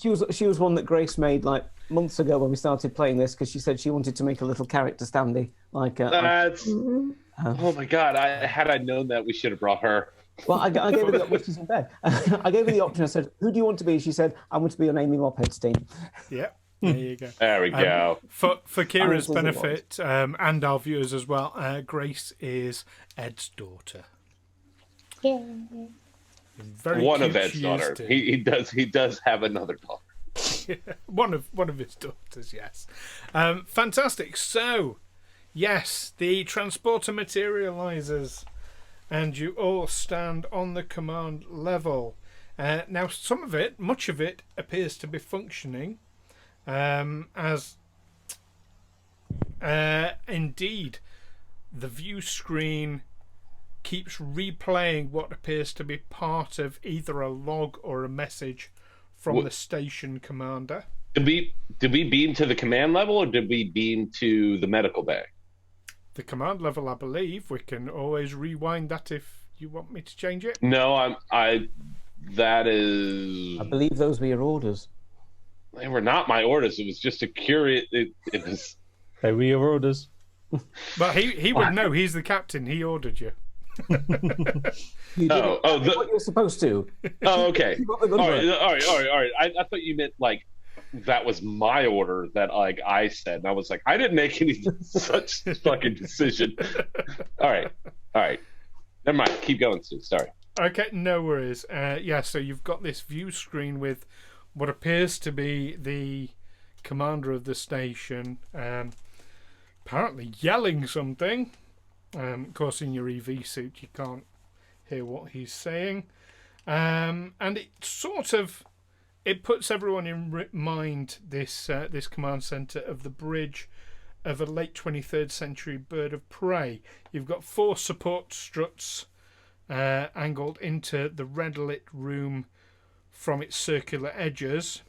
She was one that Grace made like months ago when we started playing this because she said she wanted to make a little character standy. That's oh my God! Had I known that, we should have brought her. Well, I gave her the option. She's in bed. I gave her the option. I said, "Who do you want to be?" She said, "I want to be on Amy Lophead's team." Yeah, there you go. There we go. For Keira's As it benefit and our viewers as well, Grace is Ed's daughter. Yeah. Very One cute of Ed's she is daughter. too. He does have another daughter. One of his daughters, yes. Fantastic. So, yes, the transporter materializes, and you all stand on the command level. Now, much of it, appears to be functioning, as indeed the view screen keeps replaying what appears to be part of either a log or a message from the station commander. Did we beam to the command level, or did we beam to the medical bay? The command level, I believe. We can always rewind that if you want me to change it. No, that is. I believe those were your orders. They were not my orders. It was just a curious. It was. They were your orders. But he would know. He's the captain. He ordered you. You did what you're supposed to. Oh, okay. You got the good All work. right. I thought you meant like that was my order that like I said, and I was like, I didn't make any such fucking decision. All right. Never mind. Keep going, Stu. Sorry. Okay, no worries. So you've got this view screen with what appears to be the commander of the station, apparently yelling something. Of course, in your EV suit, you can't hear what he's saying. And it puts everyone in mind, this command centre, of the bridge of a late 23rd century bird of prey. You've got 4 support struts angled into the red lit room from its circular edges.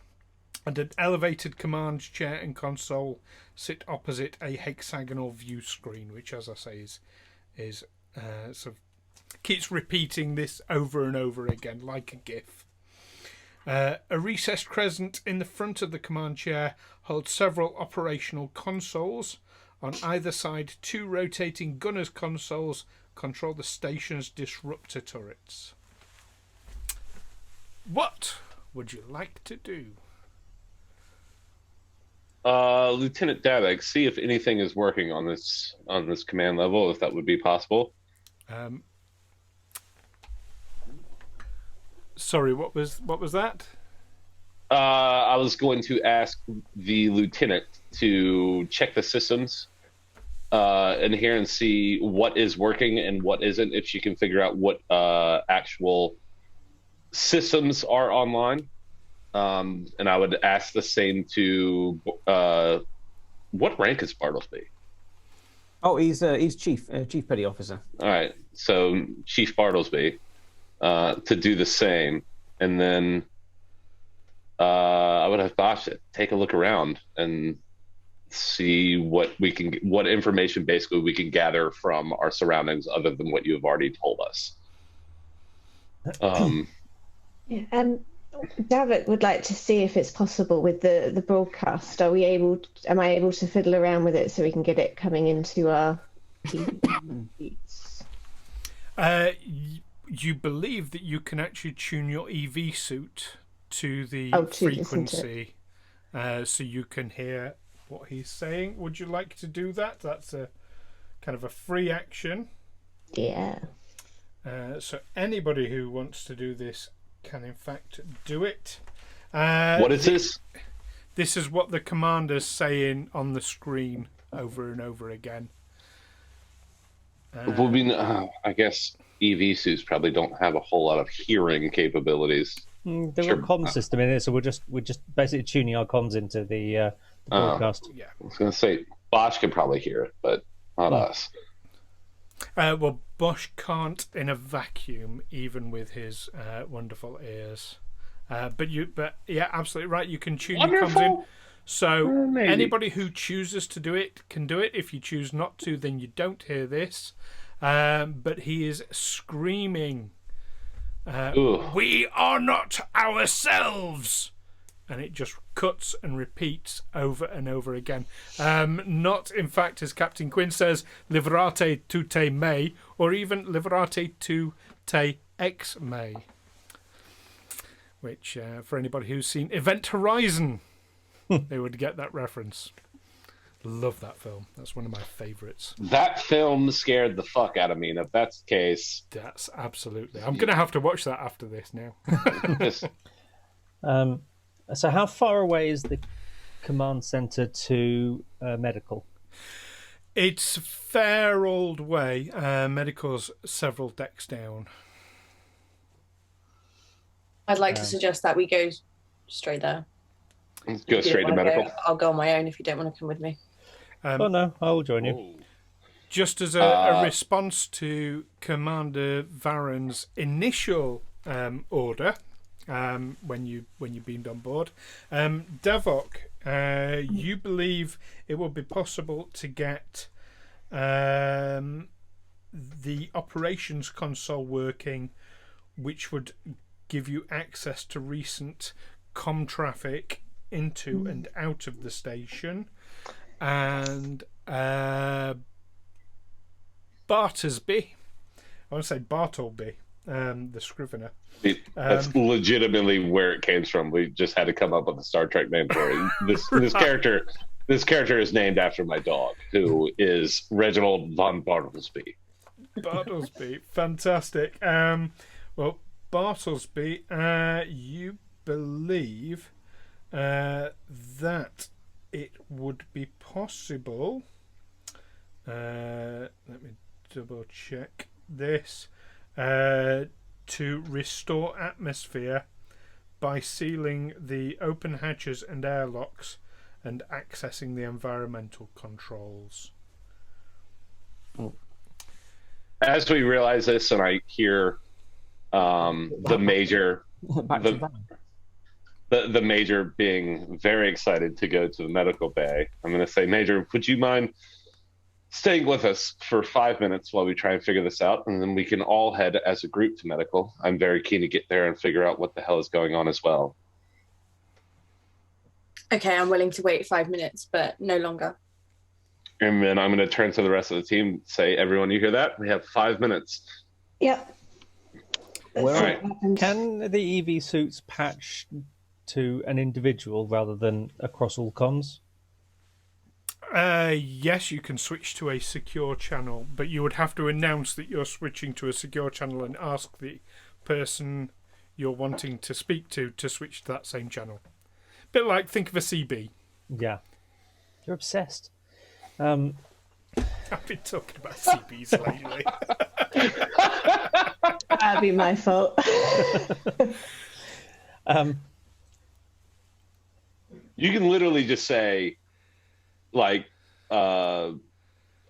and an elevated command chair and console sit opposite a hexagonal view screen, which, as I say, is sort of keeps repeating this over and over again like a GIF. A recessed crescent in the front of the command chair holds several operational consoles. On either side, 2 rotating gunner's consoles control the station's disruptor turrets. What would you like to do? Lieutenant Davok, see if anything is working on this command level, if that would be possible. Sorry, what was that? I was going to ask the lieutenant to check the systems in here and see what is working and what isn't, if she can figure out what actual systems are online. And I would ask the same to what rank is Bartlesby? Oh, he's chief petty officer. All right, so Chief Bartlesby to do the same, and then I would have Bosh take a look around and see what information basically we can gather from our surroundings other than what you have already told us. Davok would like to see if it's possible with the broadcast. Am I able to fiddle around with it so we can get it coming into our beats? You believe that you can actually tune your EV suit to the frequency, so you can hear what he's saying. Would you like to do that? That's a kind of a free action. Yeah. So anybody who wants to do this can in fact do it. What is this? This is what the commander's saying on the screen over and over again. I guess EV suits probably don't have a whole lot of hearing capabilities. There's a comm system in it, so we're just basically tuning our comms into the broadcast. Yeah. I was going to say Bosh could probably hear it, but not us. Well, Bosh can't in a vacuum, even with his wonderful ears. But yeah, absolutely right. You can tune your comms in. So anybody who chooses to do it can do it. If you choose not to, then you don't hear this. But he is screaming, "We are not ourselves!" And it just cuts and repeats over and over again. Not, in fact, as Captain Quinn says, "Livrate tu te me," or even "Livrate tu te ex me," which, for anybody who's seen Event Horizon, they would get that reference. Love that film. That's one of my favourites. That film scared the fuck out of me, and if that's the case... That's absolutely... I'm going to have to watch that after this now. So how far away is the command centre to medical? It's a fair old way. Medical's several decks down. I'd like to suggest that we go straight there. Go straight to medical. I'll go on my own if you don't want to come with me. No, I will join you. Just as a response to Commander Varren's initial order, when you beamed on board, Davok, you believe it would be possible to get the operations console working, which would give you access to recent comm traffic into and out of the station, and Bartlesby, I want to say Bartleby, the scrivener. That's legitimately where it came from. We just had to come up with a Star Trek name for it. This character is named after my dog, who is Reginald von Bartlesby. Bartlesby, fantastic. Well, Bartlesby, you believe that it would be possible. Let me double check this. To restore atmosphere by sealing the open hatches and airlocks and accessing the environmental controls. As we realize this, and I hear the major... the Major being very excited to go to the medical bay, I'm going to say, Major, would you mind staying with us for 5 minutes while we try and figure this out, and then we can all head as a group to medical. I'm very keen to get there and figure out what the hell is going on as well. Okay, I'm willing to wait 5 minutes, but no longer. And then I'm going to turn to the rest of the team, say, everyone, you hear that? We have 5 minutes. Yep. Well, Right. Can the EV suits patch to an individual rather than across all comms? Yes, you can switch to a secure channel, but you would have to announce that you're switching to a secure channel and ask the person you're wanting to speak to switch to that same channel. Bit like, think of a CB. Yeah. You're obsessed. I've been talking about CBs lately. That'd be my fault. You can literally just say, like, a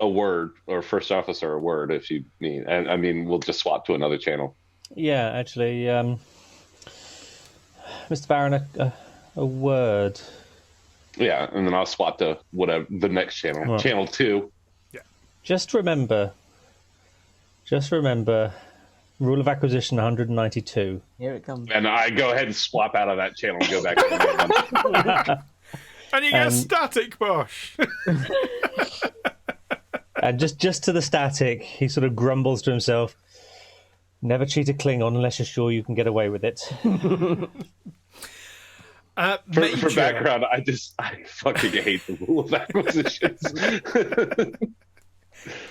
word, or first officer a word if you need. And I mean, we'll just swap to another channel. Yeah, actually, Mr. Varren, a word. Yeah, and then I'll swap to whatever the next channel, Right. channel 2. Just remember, rule of acquisition 192. here it comes. And I go ahead and swap out of that channel and go back to the main one. And you get static, Bosh. And just to the static, he sort of grumbles to himself, never cheat a Klingon unless you're sure you can get away with it. For background, I fucking hate the rule of acquisitions.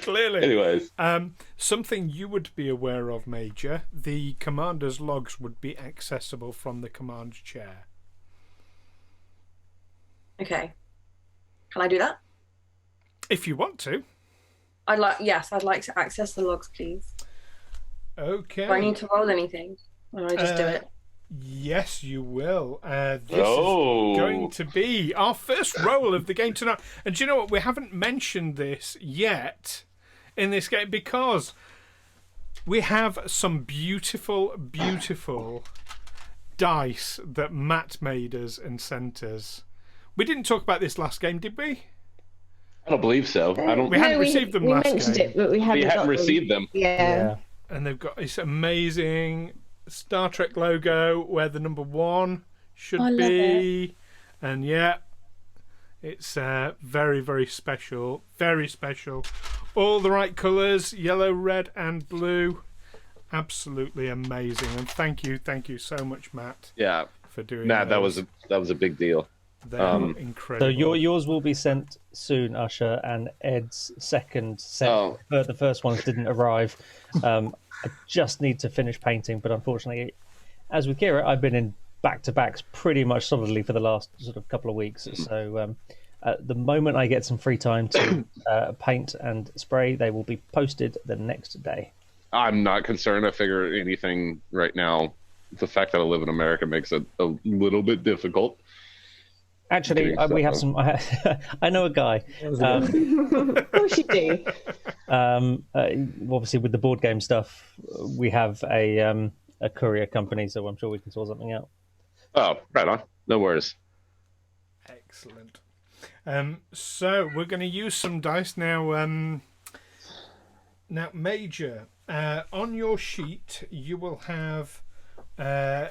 Clearly. Anyways. Something you would be aware of, Major, the commander's logs would be accessible from the command chair. Okay. Can I do that? If you want to. I'd like to access the logs, please. Okay. Do I need to roll anything? Or do I just do it? Yes, you will. This is Oh. going to be our first roll of the game tonight. And do you know what? We haven't mentioned this yet in this game because we have some beautiful, beautiful dice that Matt made us and sent us. We didn't talk about this last game, did we? I don't believe so. We hadn't received them last We mentioned game. it, but we haven't, got received them. Yeah. And they've got this amazing Star Trek logo where the number 1 should I love be. And yeah, it's very, very special. Very special. All the right colours, yellow, red and blue. Absolutely amazing. And thank you so much, Matt, Yeah. for doing Nah, that those. was a big deal. They're So incredible. yours will be sent soon, Usher, and Ed's second set. Oh. The first ones didn't arrive. I just need to finish painting, but unfortunately, as with Keira, I've been in back-to-backs pretty much solidly for the last sort of couple of weeks. So the moment I get some free time to paint and spray, they will be posted the next day. I'm not concerned. I figure anything right now, the fact that I live in America makes it a little bit difficult. Actually, we have some. I know a guy. Of course you do. Obviously, with the board game stuff, we have a courier company, so I'm sure we can sort something out. Oh, right on. No worries. Excellent. So we're going to use some dice now. Now, Major, on your sheet, you will have a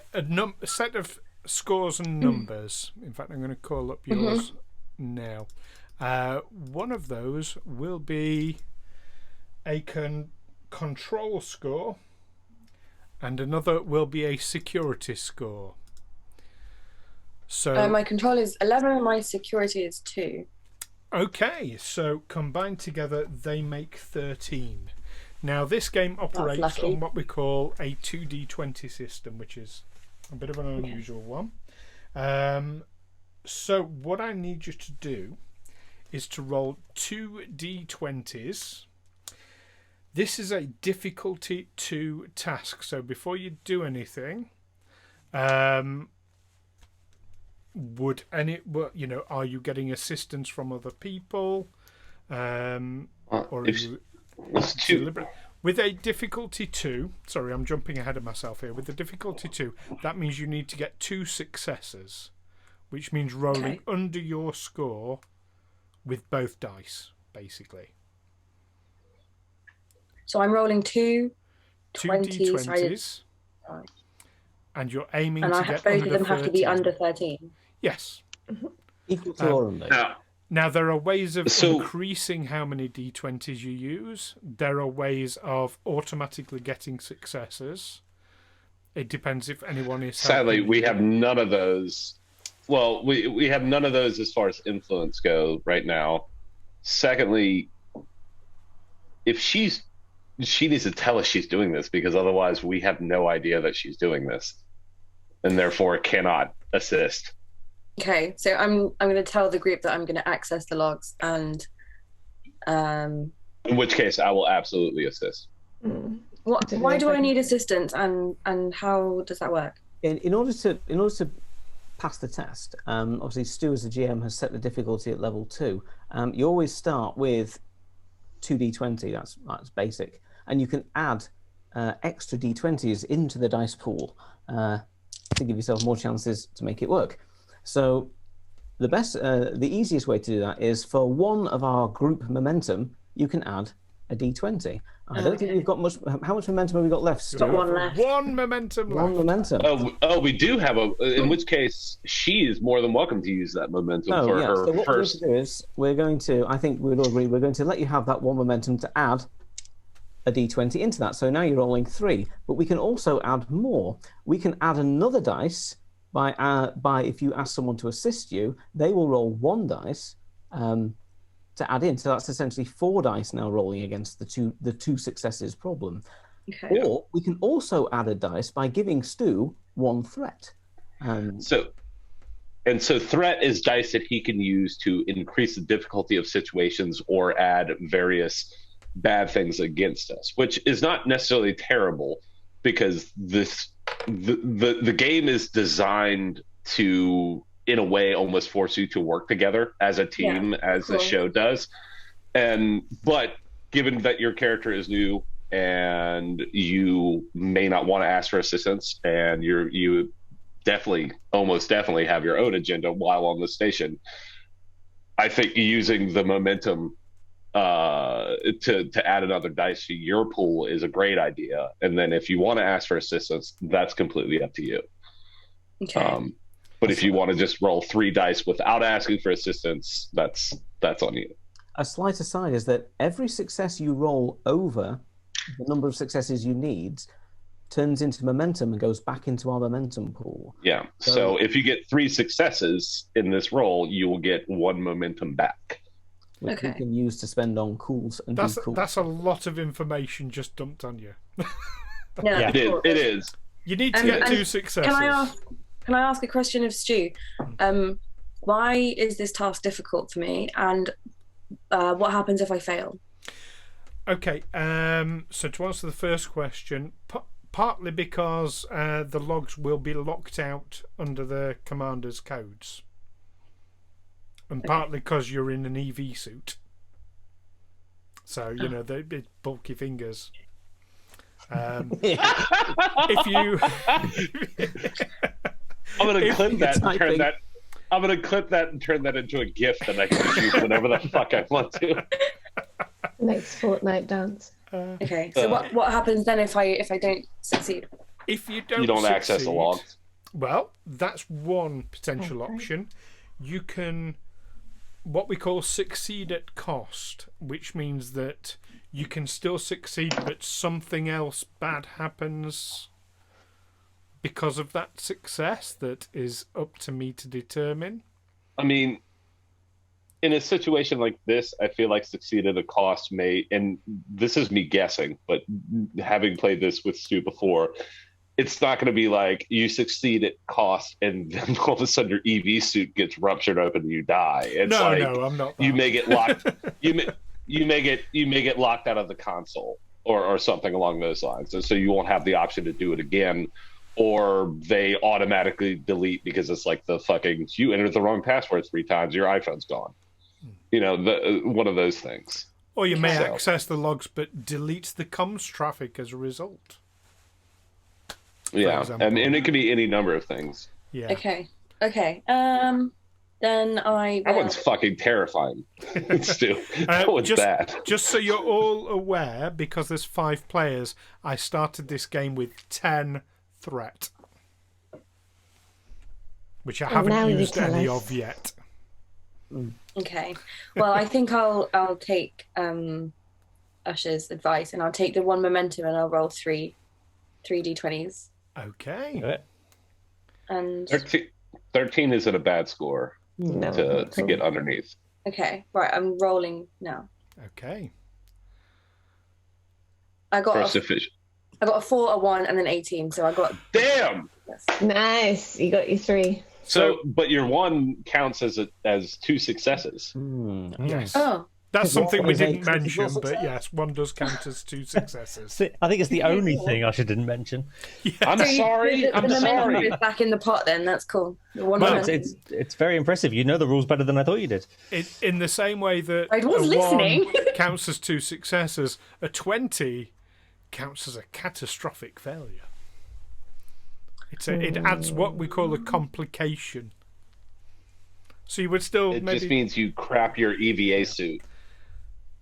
set of scores and numbers. In fact, I'm going to call up yours now. One of those will be a control score, and another will be a security score. So My control is 11 and my security is 2. okay, so combined together they make 13. Now this game operates lucky. on what we call a 2d20 system, which is a bit of an unusual one. So what I need you to do is to roll 2 d20s. This is a difficulty 2 task. So before you do anything, are you getting assistance from other people? Or are If you it's two, deliberate? With a difficulty 2, sorry, I'm jumping ahead of myself here. With the difficulty 2, that means you need to get 2 successes, which means rolling under your score with both dice, basically. So I'm rolling two 20s. Right. And you're aiming And to I get have, both under of them the have to be 13. under 13. Yes. Equal to or under. Now, there are ways of increasing how many d20s you use. There are ways of automatically getting successes. It depends if anyone is... Sadly, we have none of those. Well, we have none of those as far as influence go right now. Secondly, if she needs to tell us she's doing this, because otherwise we have no idea that she's doing this, and therefore cannot assist. Okay, so I'm going to tell the group that I'm going to access the logs, and in which case I will absolutely assist. Why do I need assistance, and how does that work? In order to pass the test, obviously Stu as the GM has set the difficulty at level 2. You always start with 2d20. That's basic, and you can add extra d20s into the dice pool to give yourself more chances to make it work. So the easiest way to do that is for one of our group momentum, you can add a d20. I don't think we've got much. How much momentum have we got left, Stu? Got one left. One momentum left. One momentum. Oh, we do have in which case she is more than welcome to use that momentum for her so what first. we're going to do is, I think we'd all agree, we're going to let you have that one momentum to add a d20 into that. So now you're rolling 3, but we can also add more. We can add another dice by if you ask someone to assist you, they will roll 1 dice to add in. So that's essentially 4 dice now rolling against the two successes problem. Okay. Or we can also add a dice by giving Stu 1 threat. So threat is dice that he can use to increase the difficulty of situations or add various bad things against us, which is not necessarily terrible, because the game is designed to, in a way, almost force you to work together as a team, as the show does. But given that your character is new and you may not want to ask for assistance, and you almost definitely have your own agenda while on the station, I think using the momentum to add another dice to your pool is a great idea. And then if you want to ask for assistance, that's completely up to you. Okay. But if you want to just roll 3 dice without asking for assistance, that's on you. A slight aside is that every success you roll over the number of successes you need turns into momentum and goes back into our momentum pool. Yeah. So if you get 3 successes in this roll, you will get 1 momentum back, which we can use to spend on cools and do cool. That's a lot of information just dumped on you. Yeah, it is. You need to get 2 successes. Can I ask a question of Stu? Why is this task difficult for me, and what happens if I fail? Okay, so to answer the first question, partly because the logs will be locked out under the commander's codes, and partly because you're in an EV suit, so the bulky fingers. If you, I'm gonna clip that and turn that. I'm gonna clip that and turn that into a GIF that I can use whenever the fuck I want to. Next Fortnite dance. Okay, so what happens then if I don't succeed? If you don't access the logs. Well, that's one potential option. You can, what we call, succeed at cost, which means that you can still succeed, but something else bad happens because of that success that is up to me to determine. I mean, in a situation like this, I feel like succeed at a cost may, and this is me guessing, but having played this with Stu before, it's not going to be like you succeed at cost and then all of a sudden your EV suit gets ruptured open and you die. It's no, I'm not. You may get locked. you may get locked out of the console or something along those lines, and so you won't have the option to do it again. Or they automatically delete because it's like the fucking, you entered the wrong password 3 times, your iPhone's gone. One of those things. Or you may So- access the logs but delete the comms traffic as a result. Yeah, example. and it could be any number of things. Yeah. Okay. Then I That will... one's fucking terrifying. Stu, that one's bad. Just so you're all aware, because there's 5 players, I started this game with 10 threat, which I now haven't you used tell any us. of yet. Okay. Well, I think I'll take Usher's advice, and I'll take the 1 momentum, and I'll roll 3 d20s. Okay. And 13 isn't a bad score No. to get underneath. okay, right, I'm rolling now. Okay. I got First a, efficient. I got a 4, a 1, and an 18. So I got Damn! yes. Nice. You got your 3. So, but your 1 counts as 2 successes. Yes. Oh, That's something we Is a didn't critical mention, but success? yes, 1 does count as 2 successes. I think it's the only thing Usher didn't mention. I'm sorry. The I'm momentum sorry. is back in the pot. Then that's cool. The 1 No, momentum. it's very impressive. You know the rules better than I thought you did. In the same way that I was a 1 listening. counts as 2 successes, a 20 counts as a catastrophic failure. It adds what we call a complication. So you would still It maybe... just means you crap your EVA suit.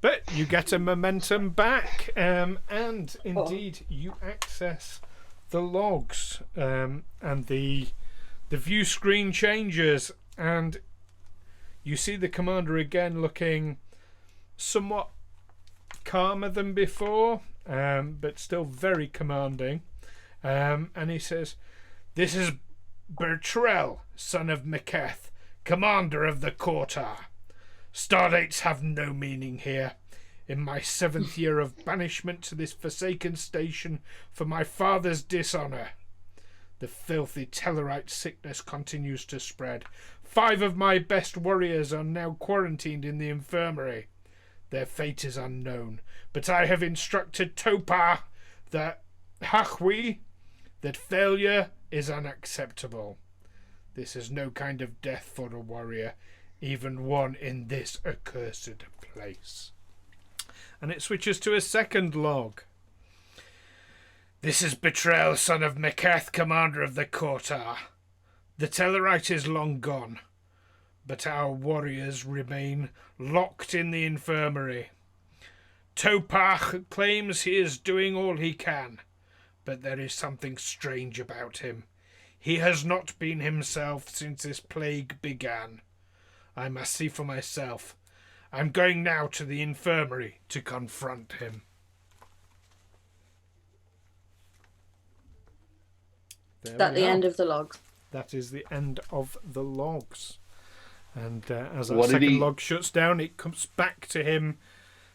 But you get a momentum back, and indeed you access the logs, and the view screen changes, and you see the commander again looking somewhat calmer than before, but still very commanding. And he says, "This is Bertrell, son of Maketh, commander of the Quarter. Stardates have no meaning here. In my 7th year of banishment to this forsaken station for my father's dishonour, the filthy Tellarite sickness continues to spread. 5 of my best warriors are now quarantined in the infirmary. Their fate is unknown, but I have instructed Topar, the Hachwi, that failure is unacceptable. This is no kind of death for a warrior, even one in this accursed place." And it switches to a second log. "This is Betrayal, son of Maketh, commander of the Quarter. The Tellarite is long gone, but our warriors remain locked in the infirmary. Topach claims he is doing all he can, but there is something strange about him. He has not been himself since this plague began. I must see for myself. I'm going now to the infirmary to confront him." There Is that we the are. end of the logs? That is the end of the logs. And as that What did second he- log shuts down, it comes back to him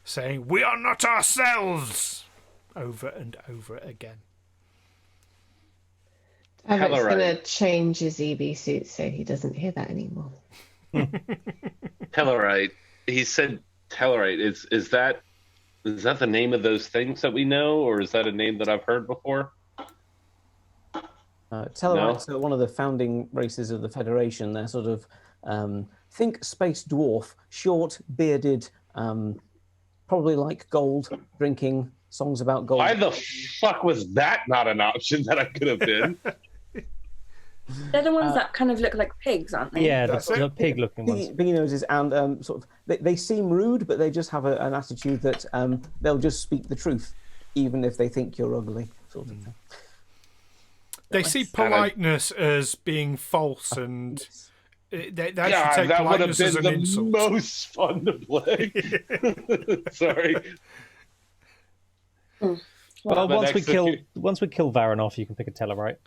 saying, "We are not ourselves," over and over again. Davok's Tellarite. going to change his EB suit so he doesn't hear that anymore. Tellarite. He said Tellarite. Is that the name of those things that we know, or is that a name that I've heard before? Tellarites are one of the founding races of the Federation. They're sort of, think space dwarf, short, bearded, probably like gold, drinking songs about gold. Why the fuck was that not an option that I could have been? They're the ones that kind of look like pigs, aren't they? Yeah, That's the it. pig-looking ones. Biggie noses and sort of they seem rude, but they just have an attitude that they'll just speak the truth, even if they think you're ugly, sort of thing. They see politeness as being false, and they God, actually take that would have politeness as been an the insult. most fun to play. Sorry. Well, But once we execute- kill Varren off, you can pick a Tellarite.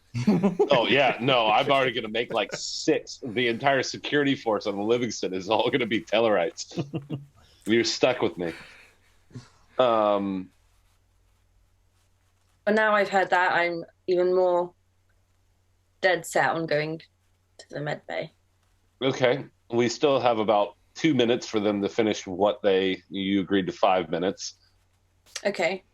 Oh yeah, no, I'm already gonna make like 6. The entire security force on the Livingston is all gonna be Tellarites. You're stuck with me. But now I've heard that, I'm even more dead set on going to the med bay. Okay, we still have about 2 minutes for them to finish what you agreed to 5 minutes. Okay.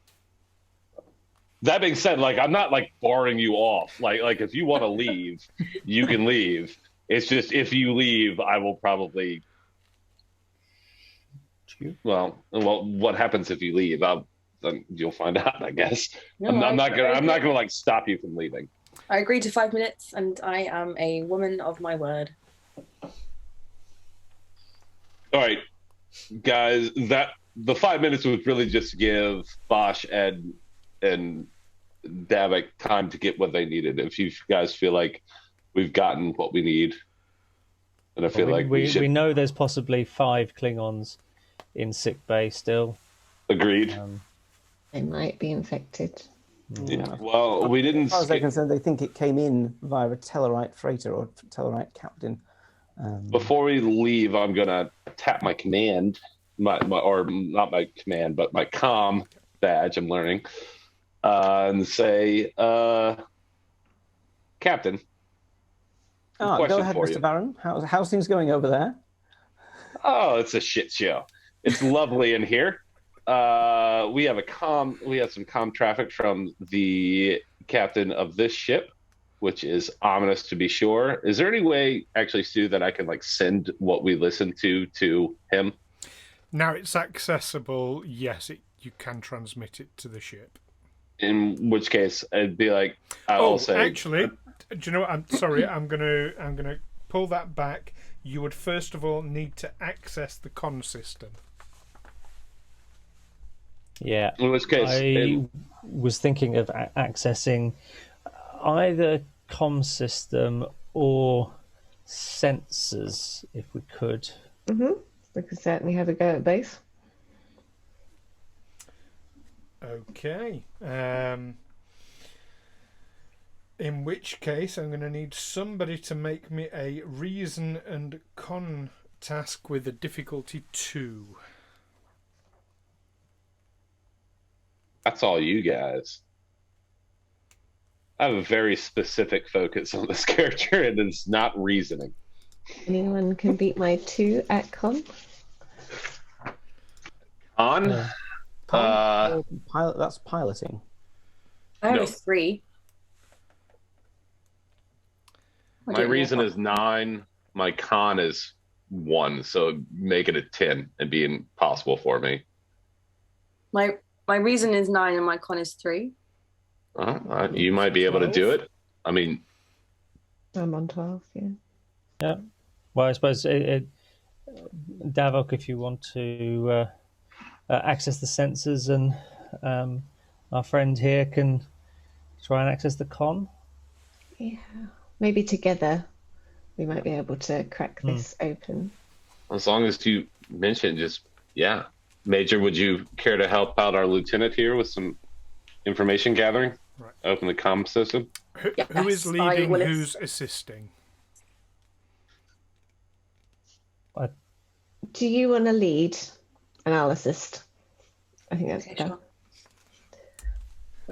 That being said, like I'm not like barring you off. Like if you want to leave, you can leave. It's just if you leave, I will probably Well, what happens if you leave? You'll find out, I guess. No, I'm not gonna like stop you from leaving. I agreed to 5 minutes, and I am a woman of my word. All right, guys. That the 5 minutes was really just to give Bosh and Davok time to get what they needed. If you guys feel like we've gotten what we need, and I feel like we should. We know there's possibly 5 Klingons in sick bay still. Agreed. They might be infected. Yeah. Well, we didn't. As far as they're concerned, they think it came in via a Tellarite freighter or Tellarite captain. Before we leave, I'm gonna tap my command, or not my command, but my comm badge. I'm learning, and say, Captain. Go ahead, Mr. Varren. How's things going over there? Oh, it's a shit show. It's lovely in here. We have some comm traffic from the captain of this ship, which is ominous to be sure. Is there any way, actually, Stu, that I can like send what we listen to him? Now it's accessible. Yes, you can transmit it to the ship. In which case, it'd be like I'll say. Actually, do you know what? I'm sorry. I'm gonna pull that back. You would first of all need to access the Conn system. Yeah. In which case, I was thinking of accessing either comm system or sensors, if we could. We could certainly have a go at both. Okay. In which case, I'm going to need somebody to make me a reason and con task with a difficulty 2. That's all you guys. I have a very specific focus on this character, and it's not reasoning. Anyone can beat my 2 at Con? On? Pilot. That's piloting. I have No. a 3. My reason is 9. My con is 1, so make it a 10 and be impossible for me. My reason is 9 and my con is 3. You might be able to do it. I mean, I'm on 12, yeah. Yeah. Well, I suppose Davok, if you want to access the sensors, and our friend here can try and access the con. Yeah. Maybe together we might be able to crack this open. as long as you mention Major, would you care to help out our lieutenant here with some information gathering? Right. Open the comm system. Who is leading? Who's assisting? Do you want to lead and I'll assist? I think that's better.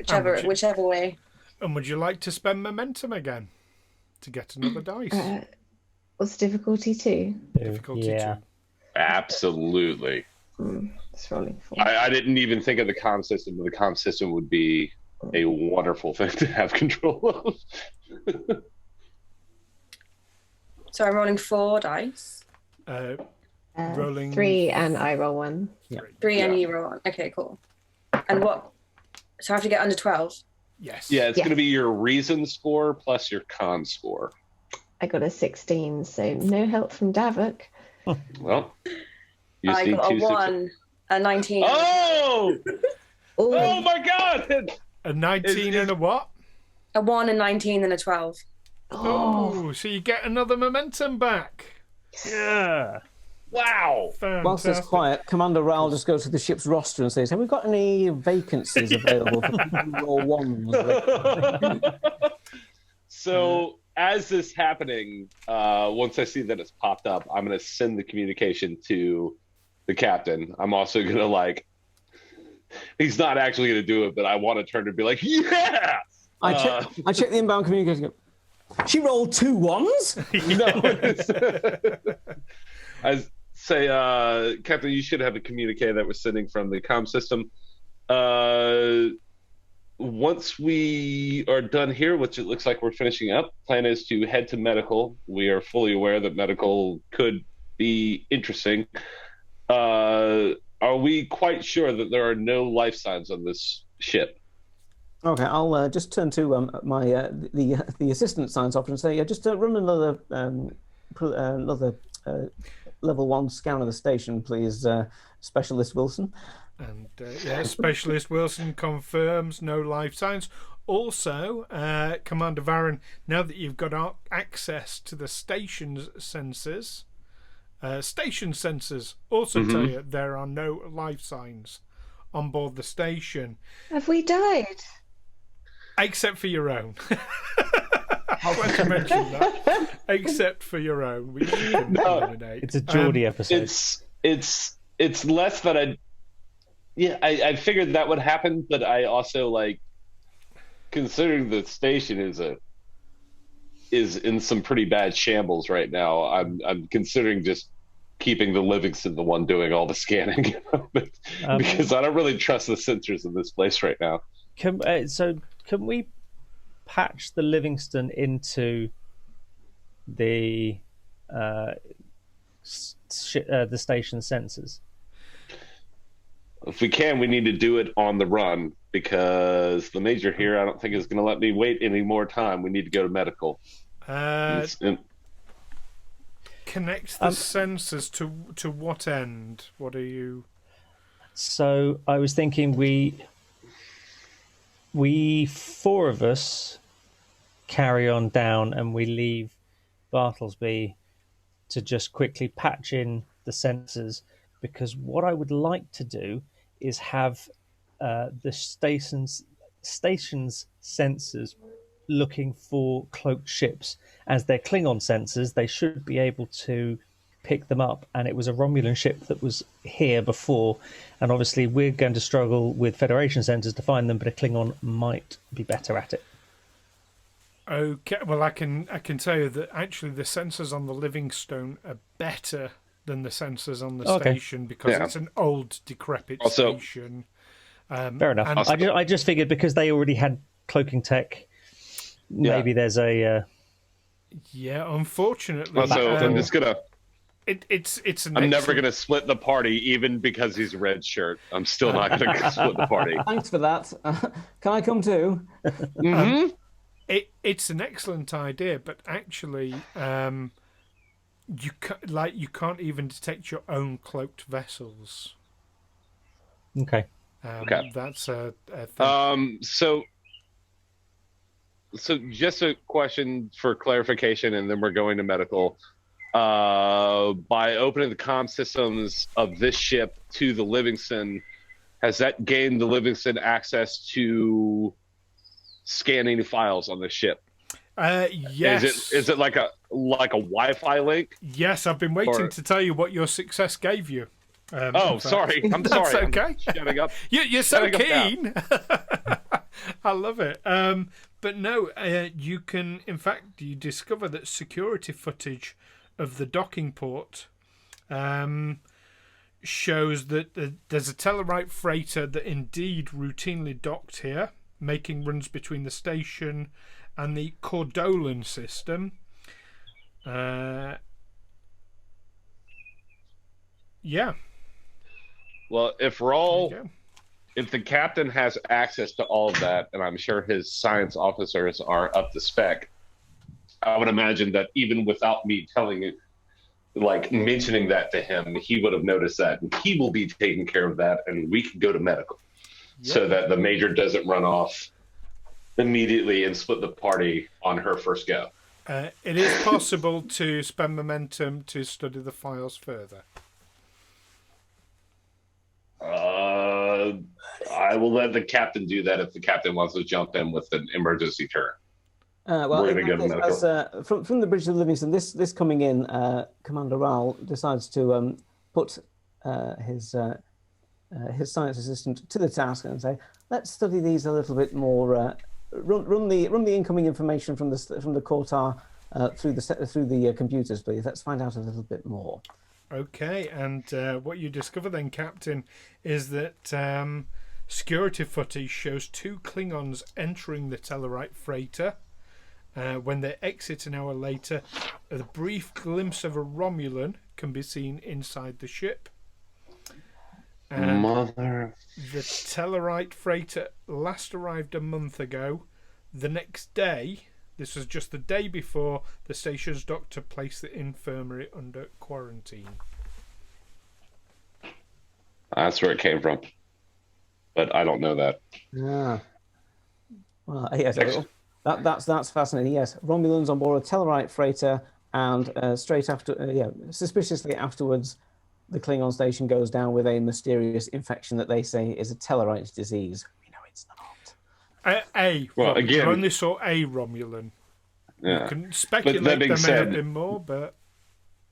Sure. Whichever way. And would you like to spend momentum again to get another dice? What's difficulty 2? Difficulty 2. Absolutely. It's rolling 4. I didn't even think of the comm system, but the comm system would be a wonderful thing to have control of. So I'm rolling 4 dice. Rolling 3 and I roll 1. Yeah. 3 and you roll 1. Okay, cool. And what? So I have to get under 12? Yes. Yeah, it's going to be your reason score plus your con score. I got a 16, so no help from Davok. Well, you I got a 1, a 19. Oh! Oh my God! A 19 and a what? A 1, a 19, and a 12. Oh, so you get another momentum back. Yeah. Wow! Fantastic. Whilst it's quiet, Commander Wraal just goes to the ship's roster and says, "Have we got any vacancies available for people who roll ones?" So, as this happening, once I see that it's popped up, I'm going to send the communication to the captain. I'm also going to he's not actually going to do it, but I want to turn to be like, yeah! I check the inbound communication. She rolled 2 ones? No. I say, Captain, you should have a communique that we're sending from the comm system. Once we are done here, which it looks like we're finishing up, plan is to head to medical. We are fully aware that medical could be interesting. Are we quite sure that there are no life signs on this ship? Okay, I'll just turn to my the assistant science officer and say, just run another level 1 scan of the station, please, Specialist Wilson. And Specialist Wilson confirms no life signs. Also, Commander Varren, now that you've got access to the station's sensors, also tell you there are no life signs on board the station. Have we died? Except for your own. I'm glad you mentioned that. Except for your own, which you can eliminate. It's a Geordie episode. It's less that I figured that would happen, but I also considering the station is in some pretty bad shambles right now. I'm considering just keeping the Livingston the one doing all the scanning because I don't really trust the sensors in this place right now. Can we patch the Livingston into the station sensors? If we can, we need to do it on the run because the major here, I don't think, is going to let me wait any more time. We need to go to medical. Connect the sensors to what end? What are you? So I was thinking we 4 of us carry on down and we leave Bartlesby to just quickly patch in the sensors, because what I would like to do is have the station's sensors looking for cloaked ships. As they're Klingon sensors, they should be able to pick them up, and it was a Romulan ship that was here before, and obviously we're going to struggle with Federation sensors to find them, but a Klingon might be better at it. Okay, well I can tell you that actually the sensors on the Livingstone are better than the sensors on the station, because it's an old decrepit station. Fair enough. I just figured because they already had cloaking tech, maybe there's a unfortunately. Also, I'm just gonna. I'm never going to split the party, even because he's a red shirt. I'm still not going to split the party. Thanks for that. Can I come too? It's an excellent idea, but actually, you can't even detect your own cloaked vessels. Okay. That's a thing. So just a question for clarification, and then we're going to medical. By opening the comm systems of this ship to the Livingston, has that gained the Livingston access to scanning files on the ship? Yes. Is it like a Wi-Fi link? Yes, I've been waiting to tell you what your success gave you. Sorry. I'm sorry. That's okay. I'm shutting up. You're so keen. I love it. But no, you can. In fact, you discover that security footage of the docking port shows that there's a Tellarite freighter that indeed routinely docked here, making runs between the station and the Cordolan system. Well, if the captain has access to all of that, and I'm sure his science officers are up to spec, I would imagine that even without me telling it, mentioning that to him, he would have noticed that, and he will be taking care of that, and we can go to medical so that the major doesn't run off immediately and split the party on her first go. It is possible to spend momentum to study the files further. I will let the captain do that if the captain wants to jump in with an emergency turn. Well, we're going to go to medical. From the bridge of Livingston, this coming in, Commander Wraal decides to put his science assistant to the task and say, "Let's study these a little bit more. Run the incoming information from the Cortar through the computers, please. Let's find out a little bit more." Okay, and what you discover then, Captain, is that security footage shows 2 Klingons entering the Tellarite freighter. When they exit an hour later, a brief glimpse of a Romulan can be seen inside the ship. And Mother. the Tellarite freighter last arrived a month ago. The next day, this was just the day before, the station's doctor placed the infirmary under quarantine. That's where it came from. But I don't know that. Yeah. Well, yes, that's fascinating. Yes, Romulans on board a Tellarite freighter, and straight after, suspiciously afterwards, the Klingon station goes down with a mysterious infection that they say is a Tellarite disease. We know it's not. Well, again, you only saw a Romulan. Yeah. You can speculate there may have been more, but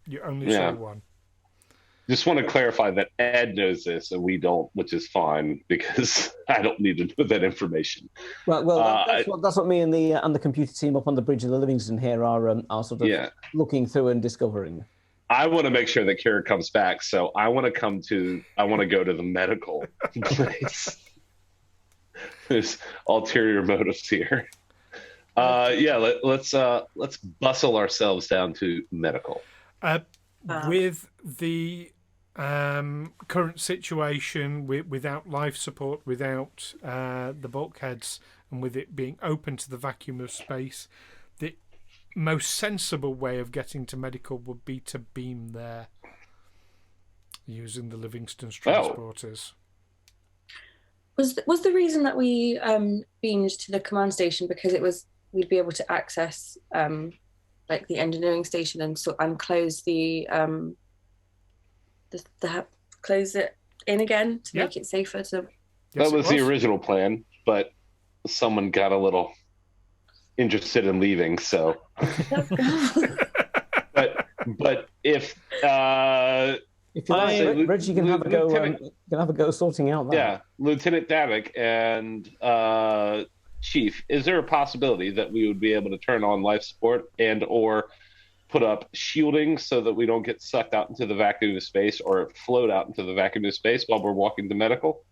you only saw one. Just want to clarify that Ed knows this and we don't, which is fine because I don't need to know that information. Well, that's what me and the computer team up on the bridge of the Livingston here are sort of looking through and discovering. I want to make sure that Keira comes back, so I want to go to the medical place. There's ulterior motives here. Let's bustle ourselves down to medical. With the current situation, without life support, without the bulkheads, and with it being open to the vacuum of space, the most sensible way of getting to medical would be to beam there using the Livingston's transporters. Was the reason that we beamed to the command station because we'd be able to access like the engineering station and close the close it in again to make it safer to. That was the original plan, but someone got a little interested in leaving, so. but if you like, Reggie can have a go. Can have a go sorting out that. Yeah, Lieutenant Davok and Chief, is there a possibility that we would be able to turn on life support and or put up shielding so that we don't get sucked out into the vacuum of space or float out into the vacuum of space while we're walking to medical?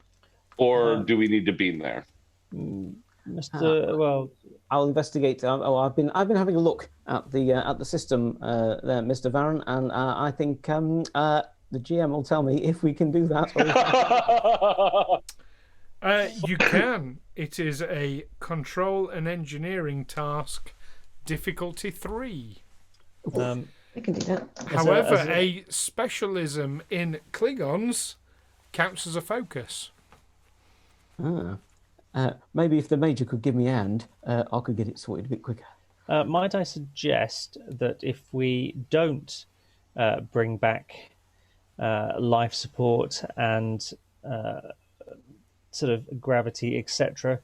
Or do we need to beam there? I'll investigate. I've been having a look at the system there, Mr. Varren, and I think the GM will tell me if we can do that. You can. It is a control and engineering task, difficulty 3. I can do that. However, a specialism in Klingons counts as a focus. Maybe if the Major could give me a hand, I could get it sorted a bit quicker. Might I suggest that if we don't bring back life support and sort of gravity, etc.,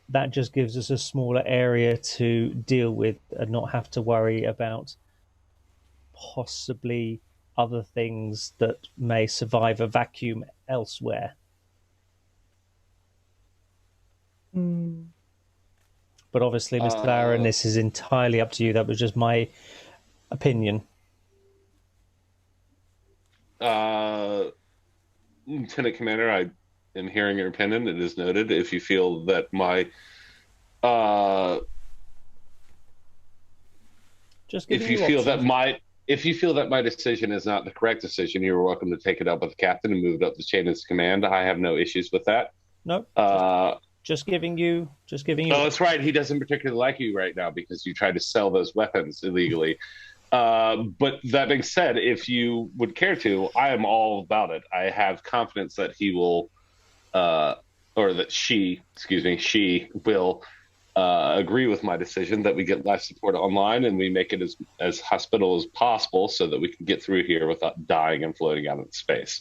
that just gives us a smaller area to deal with and not have to worry about possibly other things that may survive a vacuum elsewhere. But obviously, Mr. Varren, this is entirely up to you. That was just my opinion. Lieutenant Commander, I am hearing your opinion. It is noted. If you feel that my if you feel that my decision is not the correct decision, you're welcome to take it up with the captain and move it up the chain of command. I have no issues with that. No. Just giving you. Oh, that's right. He doesn't particularly like you right now because you tried to sell those weapons illegally. But that being said, if you would care to, I am all about it. I have confidence that he will, or that she will agree with my decision that we get life support online and we make it as hospitable as possible so that we can get through here without dying and floating out into space.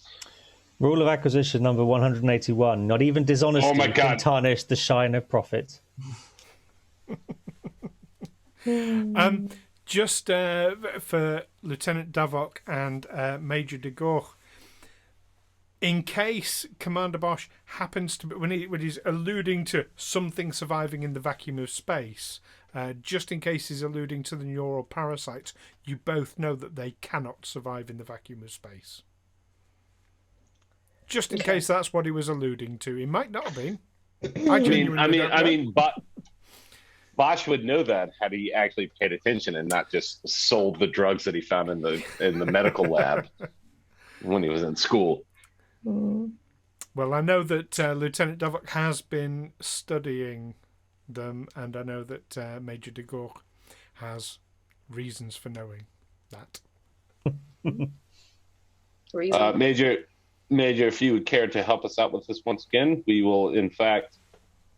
Rule of acquisition number 181. Not even dishonesty can tarnish the shine of profit. Just for Lieutenant Davok and Major de Gorch, in case Commander Bosh happens to be, when he's alluding to something surviving in the vacuum of space, just in case he's alluding to the neural parasites, you both know that they cannot survive in the vacuum of space. Just in case that's what he was alluding to. He might not have been. I mean, but Bosh would know that had he actually paid attention and not just sold the drugs that he found in the medical lab when he was in school. Well, I know that Lieutenant Davok has been studying them, and I know that Major de Gork has reasons for knowing that. Major, if you would care to help us out with this once again, we will, in fact,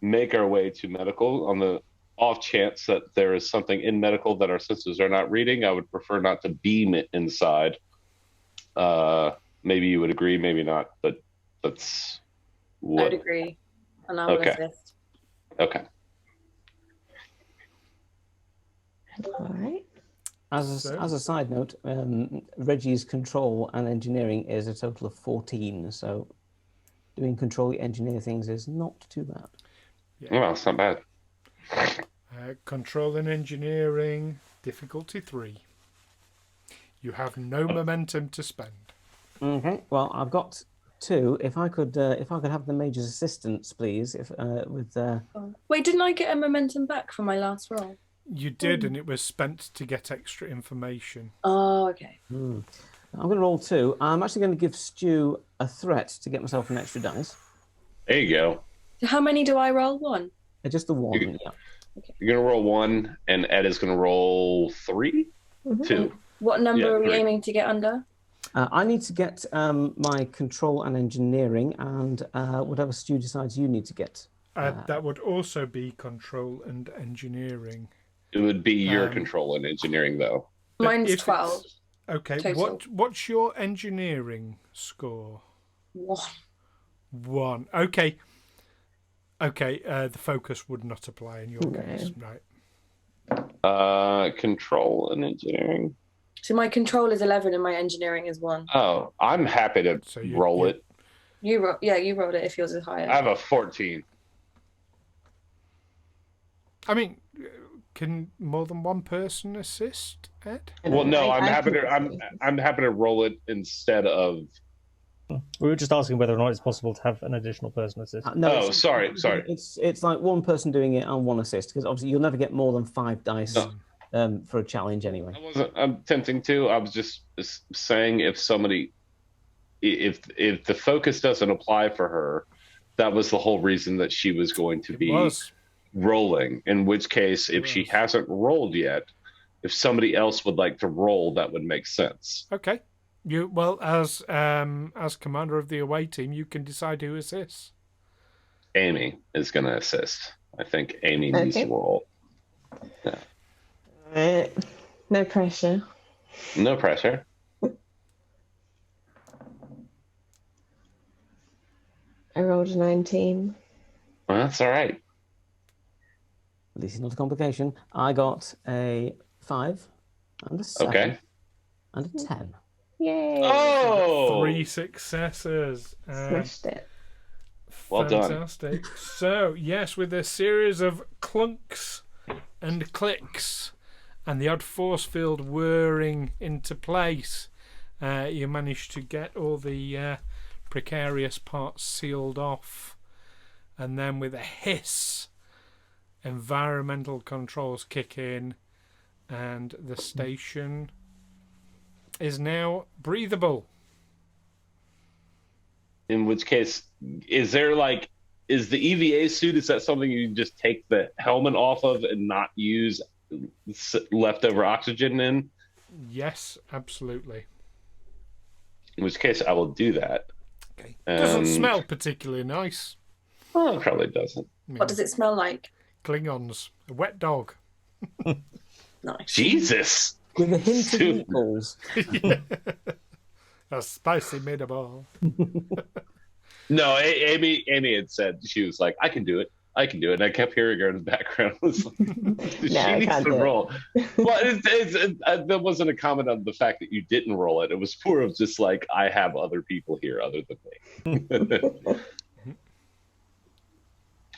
make our way to medical on the off chance that there is something in medical that our senses are not reading. I would prefer not to beam it inside. Maybe you would agree, maybe not, but that's what... I would agree, and I will assist. Okay. All right. As a side note, Reggie's control and engineering is a total of 14, so doing control engineer things is not too bad. Yeah. Well, it's not bad. Control and engineering, difficulty 3. You have no momentum to spend. Okay. Well, I've got 2. If I could have the Major's assistance, please. Wait, didn't I get a momentum back from my last roll? You did, and it was spent to get extra information. Oh, okay. I'm going to roll 2. I'm actually going to give Stu a threat to get myself an extra dice. There you go. So how many do I roll? 1? Just the 1. Yeah. Okay. You're going to roll 1, and Ed is going to roll 3? 2. What number are we aiming to get under? I need to get my control and engineering, and whatever Stu decides you need to get. That would also be control and engineering. It would be your control and engineering, though. Mine's 12. Okay. Total. What's your engineering score? 1. 1. Okay. The focus would not apply in your case, right? Control and engineering. So my control is 11 and my engineering is 1. Oh, I'm happy to roll it. You rolled it if yours is higher. I have a 14. I mean, can more than one person assist, Ed? Well, no, I'm happy to roll it instead of. We were just asking whether or not it's possible to have an additional person assist. No, sorry. It's like one person doing it and 1 assist, because obviously you'll never get more than 5 dice for a challenge anyway. I'm tempting to. I was just saying if the focus doesn't apply for her, that was the whole reason that she was going to be rolling. In which case, if she hasn't rolled yet, if somebody else would like to roll, that would make sense. Okay. As commander of the away team, you can decide who assists. Amy is going to assist. I think Amy needs to roll. Yeah. No pressure. No pressure. I rolled a 19. Well, that's all right. This is not a complication. I got a 5 and a 7 and a 10. Yay! Oh! 3 successes. Smashed it. Well done. Fantastic. So, yes, with a series of clunks and clicks and the odd force field whirring into place, you managed to get all the precarious parts sealed off. And then with a hiss, environmental controls kick in and the station is now breathable. In which case, is the EVA suit, is that something you just take the helmet off of and not use leftover oxygen in? Yes, absolutely. In which case, I will do that. Okay. Doesn't smell particularly nice. Well, it probably doesn't. What does it smell like? Klingons. A wet dog. Nice. Jesus! With a hint of meatballs. A spicy meatball. No, Amy had said, she was like, I can do it. And I kept hearing her in the background. I was like, she needs to roll. Well, that wasn't a comment on the fact that you didn't roll it. It was more of just like, I have other people here other than me.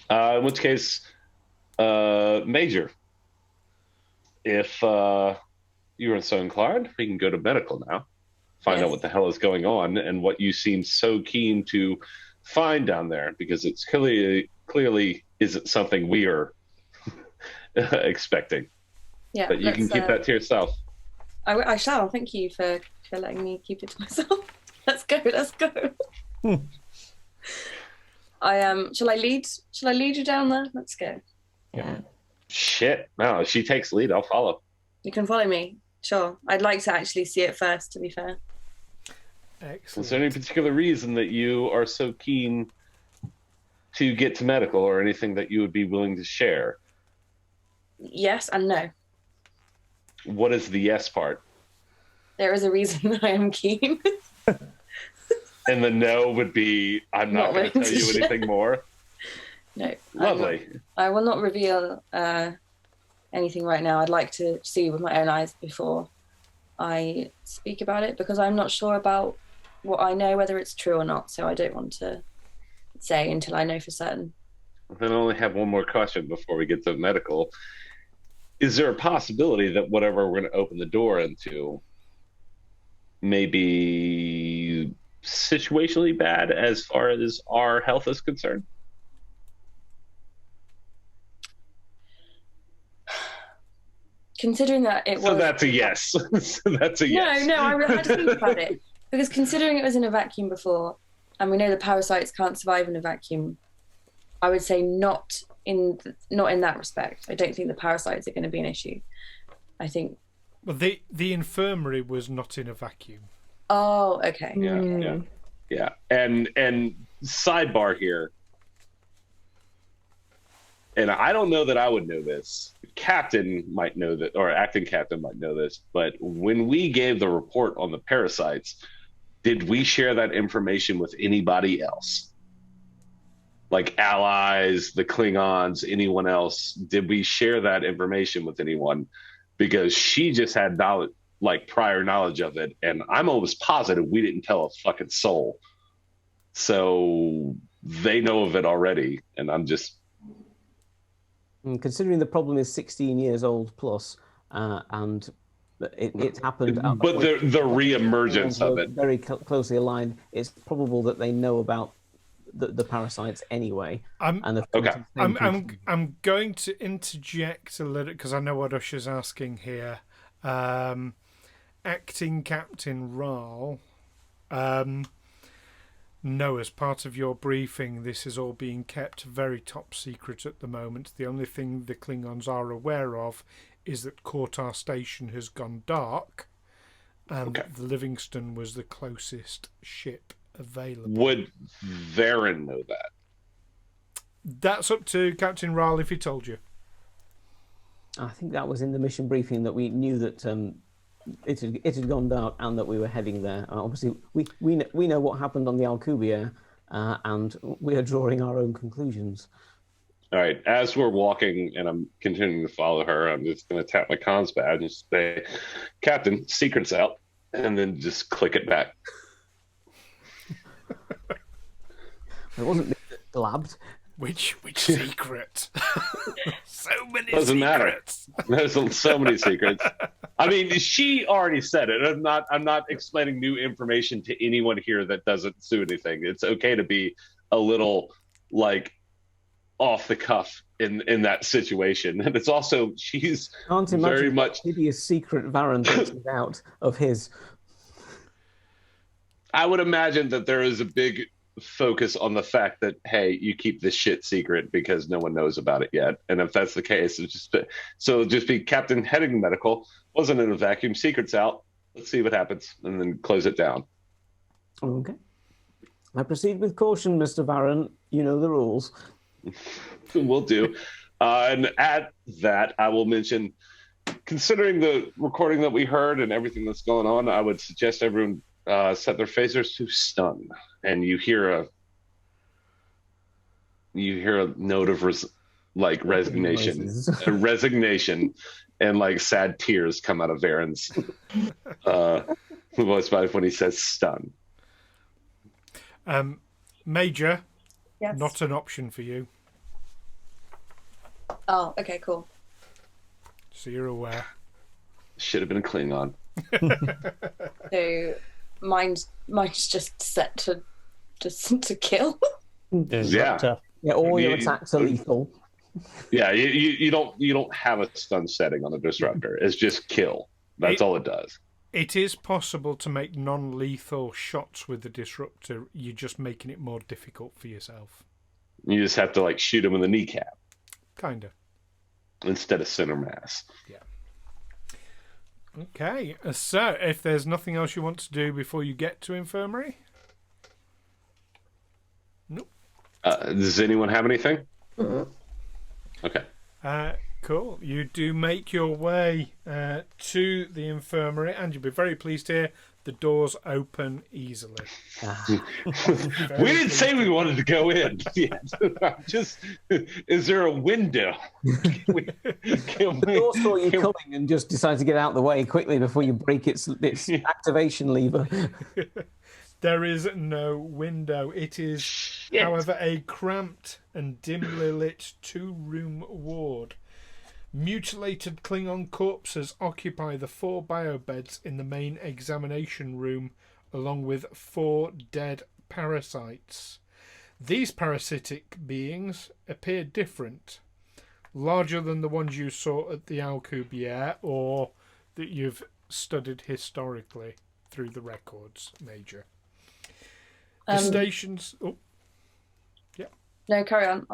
In which case, Major, if you are so inclined, we can go to medical now. Find out what the hell is going on and what you seem so keen to find down there, because it's clearly isn't something we are expecting. Yeah, but you can keep that to yourself. I shall. Thank you for letting me keep it to myself. Let's go. Shall I lead? Shall I lead you down there? Let's go. Yeah. Shit. No, if she takes lead, I'll follow. You can follow me. Sure. I'd like to actually see it first, to be fair. Excellent. Is there any particular reason that you are so keen to get to medical, or anything that you would be willing to share? Yes and no. What is the yes part? There is a reason I am keen. And the no would be, I'm not going to tell you anything more? No. Lovely. I will not reveal anything right now. I'd like to see with my own eyes before I speak about it, because I'm not sure about what I know, whether it's true or not. So I don't want to say until I know for certain. Then I only have one more question before we get to medical. Is there a possibility that whatever we're going to open the door into may be situationally bad as far as our health is concerned? Considering that it was... So that's a yes. So that's a yes. No, I had to think about it. Because considering it was in a vacuum before, and we know the parasites can't survive in a vacuum, I would say not in that respect. I don't think the parasites are going to be an issue. I think... Well, the infirmary was not in a vacuum. Oh, okay. Yeah. And sidebar here, and I don't know that I would know this. Captain might know that, or acting captain might know this, but when we gave the report on the parasites, did we share that information with anybody else? Like allies, the Klingons, anyone else? Did we share that information with anyone? Because she just had knowledge, like prior knowledge of it, and I'm almost positive we didn't tell a fucking soul. So they know of it already, and I'm just... Considering the problem is 16 years old plus, and it happened... But the re-emergence of it. Very closely aligned, it's probable that they know about the parasites anyway. I'm going to interject a little, because I know what Usher's asking here. Acting Captain Wraal, no, as part of your briefing, this is all being kept very top secret at the moment. The only thing the Klingons are aware of is that Kortar Station has gone dark, and the Livingston was the closest ship available. Would Varren know that? That's up to Captain Wraal if he told you. I think that was in the mission briefing that we knew that it had gone dark and that we were heading there. Obviously, we know what happened on the Alcubierre, and we are drawing our own conclusions. All right. As we're walking and I'm continuing to follow her, I'm just going to tap my comms badge and say, "Captain, secret's out," and then just click it back. It wasn't blabbed. Which secret? So many Doesn't secrets. Matter. There's so many secrets. I mean, she already said it. I'm not explaining new information to anyone here that doesn't do anything. It's okay to be a little like off the cuff in that situation. And it's also, she's very much hideous secret Varren thinks out of his. I would imagine that there is a big focus on the fact that, hey, you keep this shit secret because no one knows about it yet. And if that's the case, it'll just be Captain heading medical, wasn't in a vacuum, secret's out, let's see what happens, and then close it down. Okay. I proceed with caution, Mr. Varren. You know the rules. Will do. And at that, I will mention, considering the recording that we heard and everything that's going on, I would suggest everyone set their phasers to stun, and you hear a note of resignation, and like sad tears come out of Varren's voice when he says stun. Major, Yes. not an option for you. Oh, okay, cool. So you're aware. Should have been a Klingon. So mine's just set to kill. Yeah. Yeah, all your attacks are lethal. Yeah, you don't have a stun setting on the disruptor. It's just kill. That's all it does. It is possible to make non-lethal shots with the disruptor. You're just making it more difficult for yourself. You just have to like shoot him in the kneecap. Kind of. Instead of center mass. Yeah. Okay, so if there's nothing else you want to do before you get to infirmary? Nope. Does anyone have anything? Mm-hmm. Okay. Cool. You do make your way to the infirmary, and you'll be very pleased to hear the doors open easily. We didn't say we wanted to go in yet. Is there a window? The door saw you coming and just decided to get out of the way quickly before you break its activation lever. There is no window. It is, however, a cramped and dimly lit 2-room ward. Mutilated Klingon corpses occupy the 4 biobeds in the main examination room, along with 4 dead parasites. These parasitic beings appear different, larger than the ones you saw at the Alcubierre or that you've studied historically through the records, Major. The stations. Oh, yeah. No, carry on.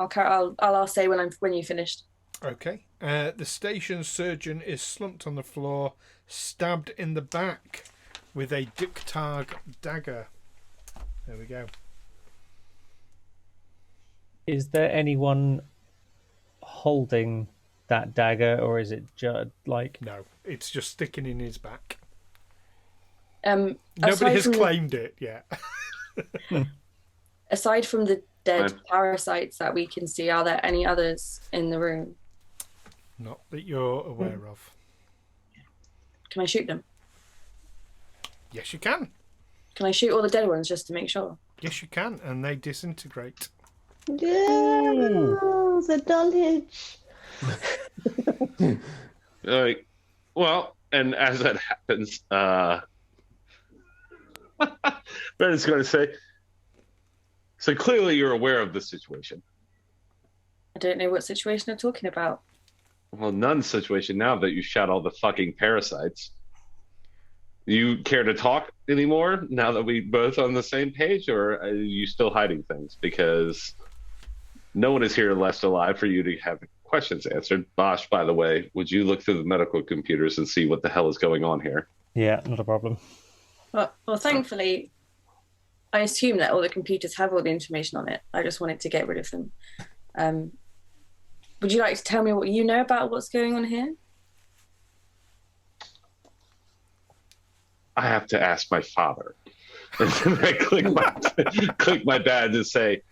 I'll say when you finished. Okay. The station surgeon is slumped on the floor, stabbed in the back with a Duktarg dagger. There we go. Is there anyone holding that dagger, or is it just like... No, it's just sticking in his back. Nobody has claimed it yet. Aside from the dead parasites that we can see, are there any others in the room? Not that you're aware of. Can I shoot them? Yes, you can. Can I shoot all the dead ones just to make sure? Yes, you can, and they disintegrate. Oh, the knowledge. Like, well, and as that happens, Varren's going to say, so clearly you're aware of the situation. I don't know what situation you're talking about. Well, Nunn's situation now that you shot all the fucking parasites. You care to talk anymore now that we both on the same page, or are you still hiding things? Because no one is here left alive for you to have questions answered. Bosh, by the way, would you look through the medical computers and see what the hell is going on here? Yeah, not a problem. Well, thankfully, I assume that all the computers have all the information on it. I just wanted to get rid of them. Would you like to tell me what you know about what's going on here? I have to ask my father. And then I click my dad and say,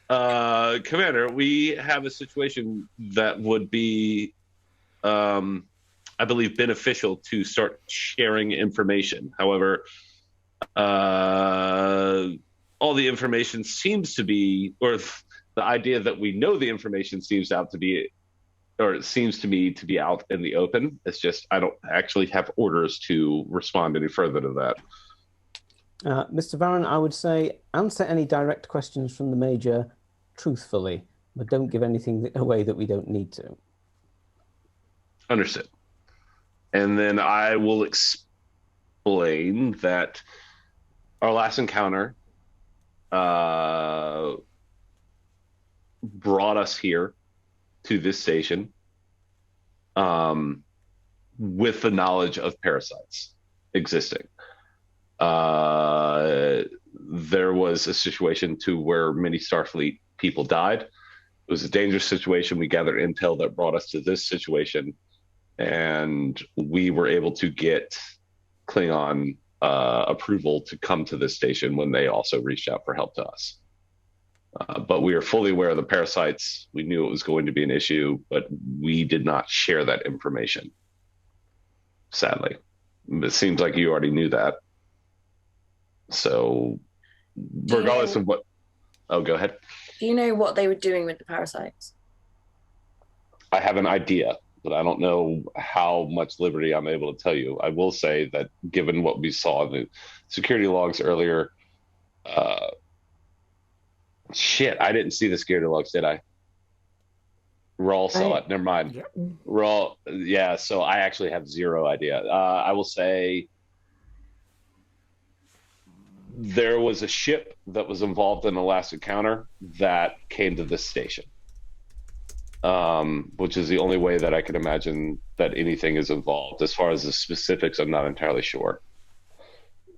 Commander, we have a situation that would be, I believe, beneficial to start sharing information. However, all the information seems to be, or the idea that we know the information seems to me to be out in the open. It's just I don't actually have orders to respond any further to that. Mr. Varren, I would say answer any direct questions from the Major truthfully, but don't give anything away that we don't need to. Understood. And then I will explain that our last encounter brought us here to this station with the knowledge of parasites existing. There was a situation to where many Starfleet people died. It was a dangerous situation. We gathered intel that brought us to this situation, and we were able to get Klingon approval to come to this station when they also reached out for help to us. But we are fully aware of the parasites. We knew it was going to be an issue, but we did not share that information, sadly. It seems like you already knew that. So, regardless of what... Oh, go ahead. Do you know what they were doing with the parasites? I have an idea, but I don't know how much liberty I'm able to tell you. I will say that given what we saw in the security logs earlier... Shit, I didn't see the security logs, did I? Wraal saw it. Never mind. Yep. Wraal, yeah, so I actually have zero idea. I will say there was a ship that was involved in the last encounter that came to this station, which is the only way that I can imagine that anything is involved. As far as the specifics, I'm not entirely sure.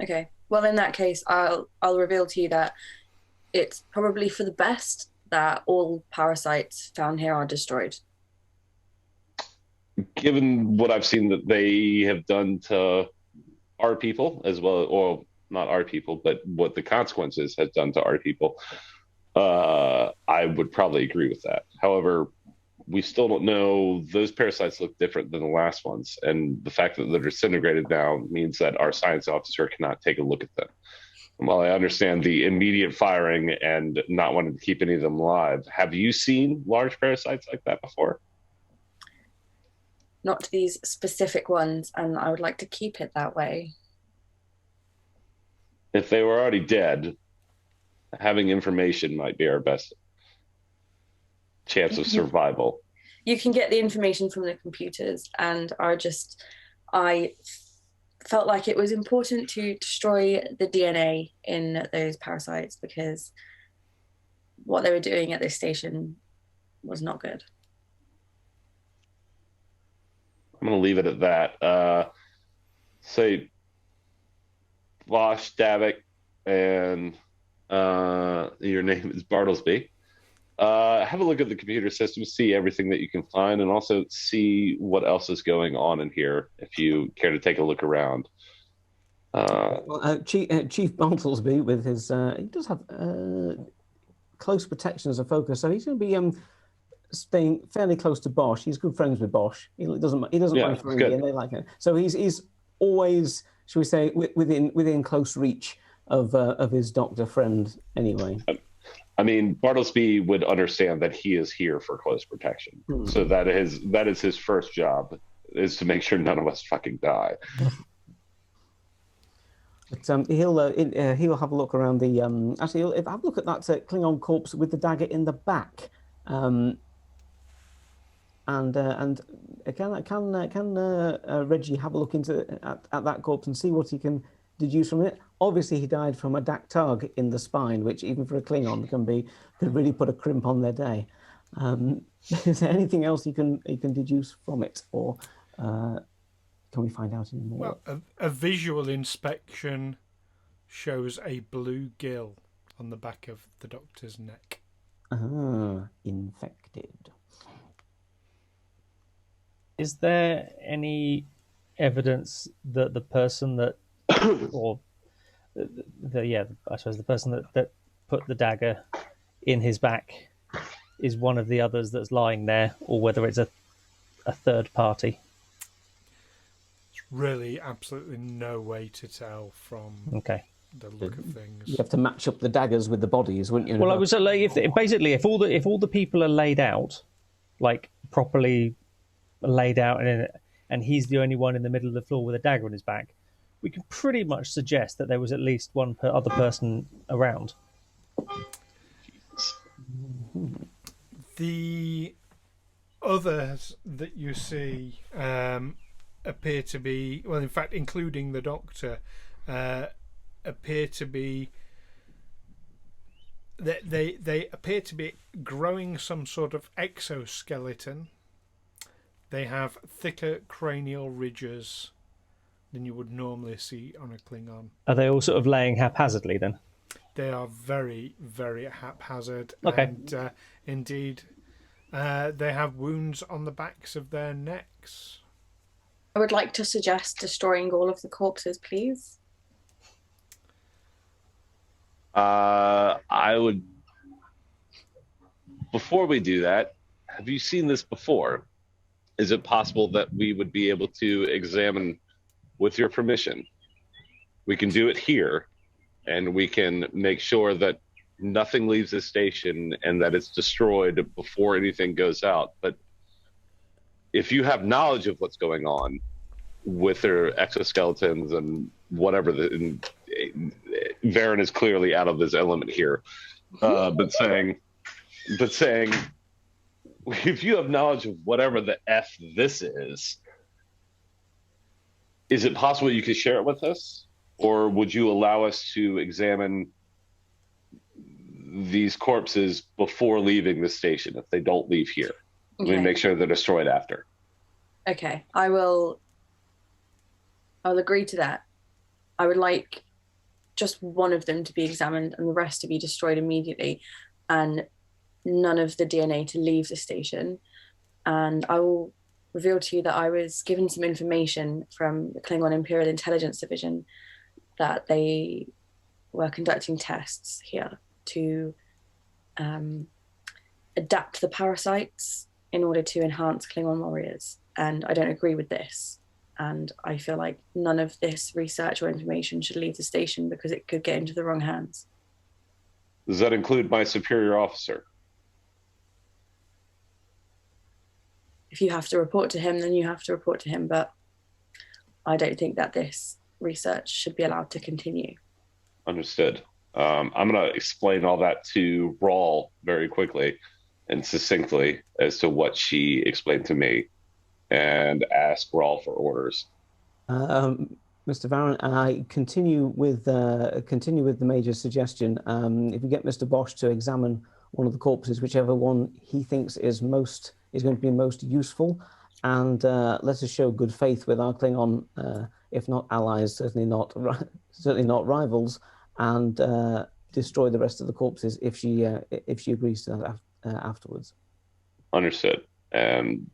Okay. Well, in that case, I'll reveal to you that it's probably for the best that all parasites found here are destroyed. Given what I've seen that they have done to our people as well, or not our people, but what the consequences has done to our people, I would probably agree with that. However, we still don't know. Those parasites look different than the last ones, and the fact that they're disintegrated now means that our science officer cannot take a look at them. And while I understand the immediate firing and not wanting to keep any of them alive, have you seen large parasites like that before? Not these specific ones, and I would like to keep it that way. If they were already dead, having information might be our best chance of survival. You can get the information from the computers, and I felt like it was important to destroy the DNA in those parasites because what they were doing at this station was not good. I'm going to leave it at that. Say, Bosh, Davok, and your name is Bartlesby. Have a look at the computer system, see everything that you can find, and also see what else is going on in here if you care to take a look around. Chief Bartlesby, with his, he does have close protection as a focus, so he's going to be staying fairly close to Bosh. He's good friends with Bosh. He doesn't mind throwing in. They like it. So he's always, shall we say, within close reach of his doctor friend anyway. I mean, Bartlesby would understand that he is here for close protection. So that is his first job, is to make sure none of us fucking die. But he'll have a look around the. Actually, he'll have a look at that Klingon corpse with the dagger in the back. And can Reggie have a look at that corpse and see what he can deduce from it? Obviously, he died from a Daktag in the spine, which even for a Klingon can really put a crimp on their day. Is there anything else you can deduce from it, or can we find out any more? Well, a visual inspection shows a blue gill on the back of the doctor's neck. Infected. Is there any evidence that the person that, or I suppose the person that put the dagger in his back is one of the others that's lying there, or whether it's a third party? There's really absolutely no way to tell from the look of things. You have to match up the daggers with the bodies, wouldn't you? Well, I was like, if all the people are laid out, like properly laid out, and he's the only one in the middle of the floor with a dagger in his back, we can pretty much suggest that there was at least one other person around. The others that you see appear to be, well, in fact, including the doctor, appear to be. They appear to be growing some sort of exoskeleton. They have thicker cranial ridges than you would normally see on a Klingon. Are they all sort of laying haphazardly then? They are very, very haphazard. Okay. And indeed, they have wounds on the backs of their necks. I would like to suggest destroying all of the corpses, please. I would. Before we do that, have you seen this before? Is it possible that we would be able to examine, with your permission? We can do it here, and we can make sure that nothing leaves the station and that it's destroyed before anything goes out. But if you have knowledge of what's going on with their exoskeletons and whatever, Varren is clearly out of his element here, but saying, if you have knowledge of whatever the F this is it possible you could share it with us? Or would you allow us to examine these corpses before leaving the station if they don't leave here? Okay. We make sure they're destroyed after. Okay, I'll agree to that. I would like just one of them to be examined and the rest to be destroyed immediately, and none of the DNA to leave the station. And I will reveal to you that I was given some information from the Klingon Imperial Intelligence Division that they were conducting tests here to adapt the parasites in order to enhance Klingon warriors. And I don't agree with this. And I feel like none of this research or information should leave the station because it could get into the wrong hands. Does that include my superior officer? If you have to report to him, then you have to report to him. But I don't think that this research should be allowed to continue. Understood. I'm going to explain all that to Wraal very quickly and succinctly as to what she explained to me, and ask Wraal for orders. Mr. Varren, I continue with the Major's suggestion. If you get Mr. Bosh to examine one of the corpses, whichever one he thinks is going to be most useful, and let us show good faith with our Klingon, if not allies, certainly not rivals, and destroy the rest of the corpses if she agrees to that afterwards. Understood. And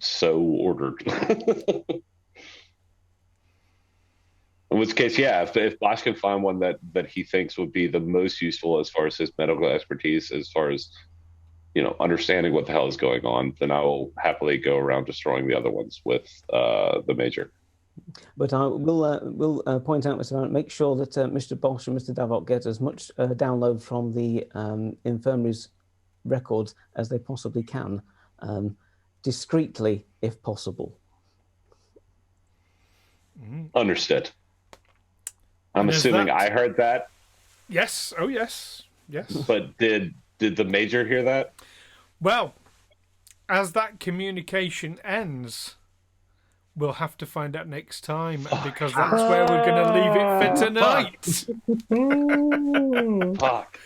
so ordered. In which case, yeah, if Bosh can find one that he thinks would be the most useful as far as his medical expertise, as far as understanding what the hell is going on, then I will happily go around destroying the other ones with the Major. But I will point out, Mr. Varren, make sure that Mr. Bosh and Mr. Davok get as much download from the infirmary's records as they possibly can, discreetly if possible. Understood. I'm assuming I heard that. Yes. Oh, yes. Yes. But did the Major hear that? Well, as that communication ends, we'll have to find out next time, because that's where we're going to leave it for tonight. Fuck.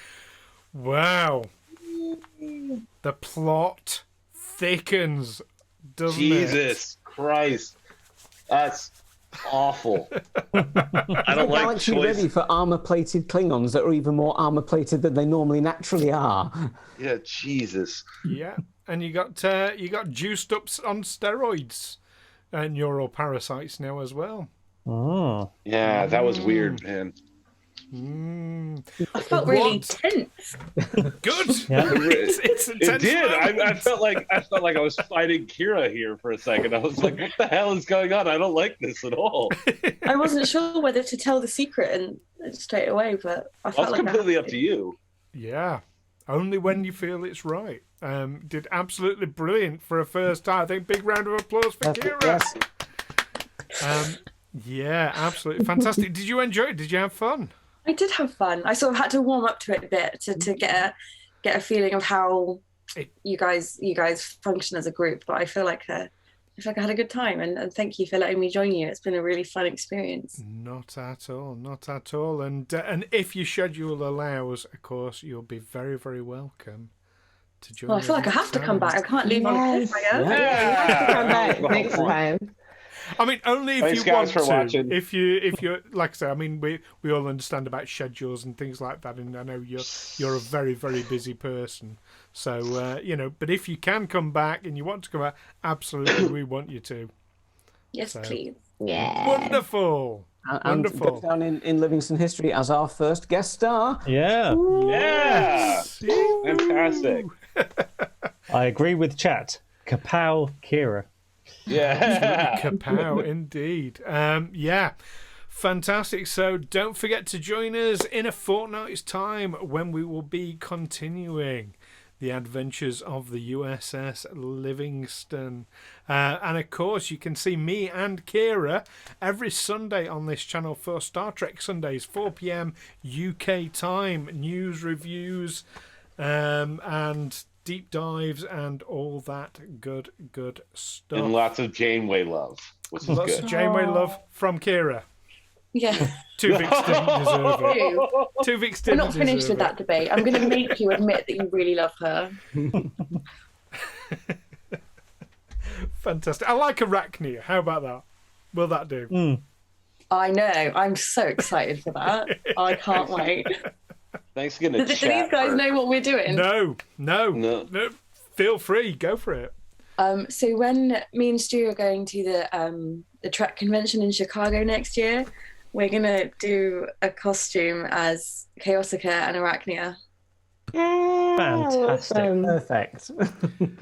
Wow. The plot thickens, doesn't it? Jesus Christ. That's awful. I don't like Galaxy choice. ready for armor-plated Klingons that are even more armor-plated than they normally naturally are. Yeah, Jesus. Yeah, and you got juiced up on steroids and neural parasites now as well. Oh. Yeah, that was weird, man. I felt really tense. Good. Yeah. It's It intense did. moment. I felt like I was fighting Keira here for a second. I was like, "What the hell is going on? I don't like this at all." I wasn't sure whether to tell the secret and straight away, but I felt That's like completely up to you. Yeah, only when you feel it's right. Did absolutely brilliant for a first time. I think big round of applause for Keira. Yes. Yeah, absolutely fantastic. Did you enjoy it? Did you have fun? I did have fun. I sort of had to warm up to it a bit to get a feeling of how you guys function as a group. But I feel like I had a good time, and thank you for letting me join you. It's been a really fun experience. Not at all, not at all. And if your schedule allows, of course, you'll be very, very welcome to join. Well, I feel like I have to come back. I can't leave on a cliffhanger. I have to come back next time. I mean, only if Thanks, you guys, want for to. watching. If you're like I say, I mean, we all understand about schedules and things like that, and I know you're a very, very busy person. So but if you can come back and you want to come back, absolutely, we want you to. Yes, please. Yeah. Wonderful. And goes down in Livingston history as our first guest star. Yeah. Yeah. Fantastic. I agree with chat. Kapow, Keira. Yeah. Kapow, indeed. Fantastic. So don't forget to join us in a fortnight's time when we will be continuing the adventures of the USS Livingston. And of course, you can see me and Keira every Sunday on this channel for Star Trek Sundays, 4 p.m. UK time. News, reviews, and deep dives and all that good stuff. And lots of Janeway love, which is Lots good. of Janeway love from Keira. Yeah. Tuvix didn't deserve it. Ew. Tuvix We're didn't not finished deserve with that debate. I'm going to make you admit that you really love her. Fantastic. I like Arachnia. How about that? Will that do? I know. I'm so excited for that. I can't wait. Thanks again. Do these guys know what we're doing? No. Feel free. Go for it. So when me and Stu are going to the track convention in Chicago next year, we're going to do a costume as Chaosica and Arachnia. Fantastic. Perfect.